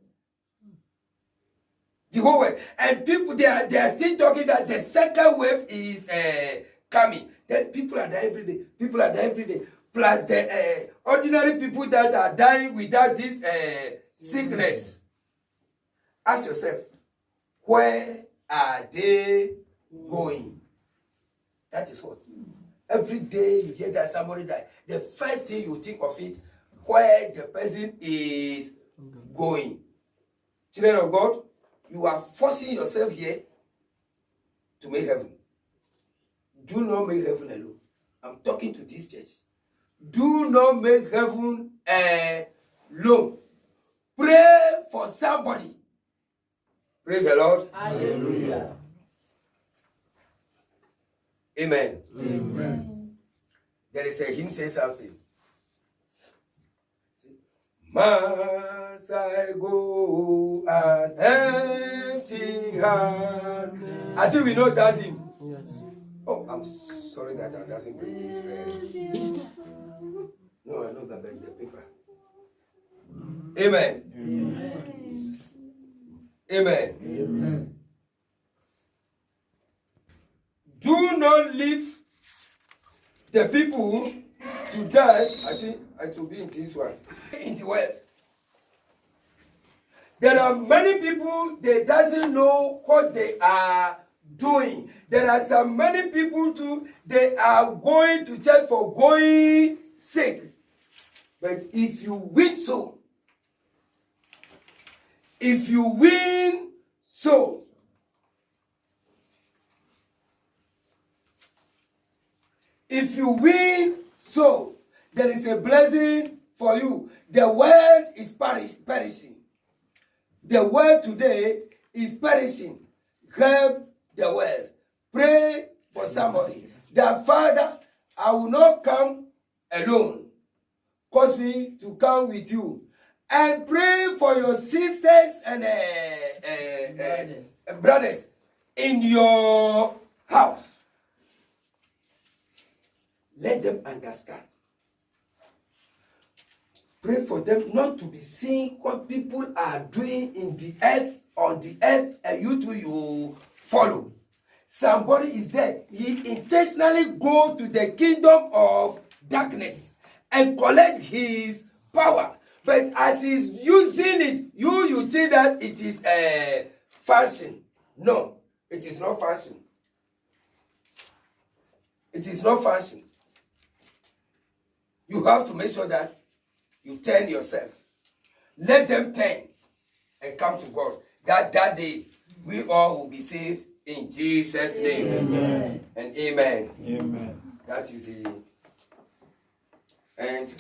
The whole world. And people, they are still talking that the second wave is coming. That people are dying every day. People are dying every day. Plus the ordinary people that are dying without this sickness. Ask yourself, where are they going? That is what. Every day you hear that somebody died. The first thing you think of it, where the person is going. Children of God, you are forcing yourself here to make heaven. Do not make heaven alone. I'm talking to this church. Do not make heaven alone. Pray for somebody. Praise the Lord. Hallelujah. Amen. Amen. There is a hymn says something. See, Must I go an empty hand? I think we know that hymn. Yes. Oh, I'm sorry that I doesn't bring this. No, I know that back the paper. Amen. Amen. Amen. Do not leave the people to die. I think it will be in this one. In the world. There are many people, they doesn't know what they are doing. There are so many people too, they are going to church for going sake. But if you win soul, if you win soul, if you win soul, there is a blessing for you. The world is perishing. The world today is perishing. Help the world. Pray for somebody. That Father, I will not come alone. Cause me to come with you. And pray for your sisters and brothers in your house. Let them understand. Pray for them not to be seeing what people are doing in the earth, on the earth, and you too, you follow. Somebody is there. He intentionally go to the kingdom of darkness and collect his power. But as he's using it, you think that it is a fashion. No, it is not fashion. It is not fashion. You have to make sure that you turn yourself. Let them turn and come to God. That day, we all will be saved in Jesus' name. Amen. And amen. Amen. That is the end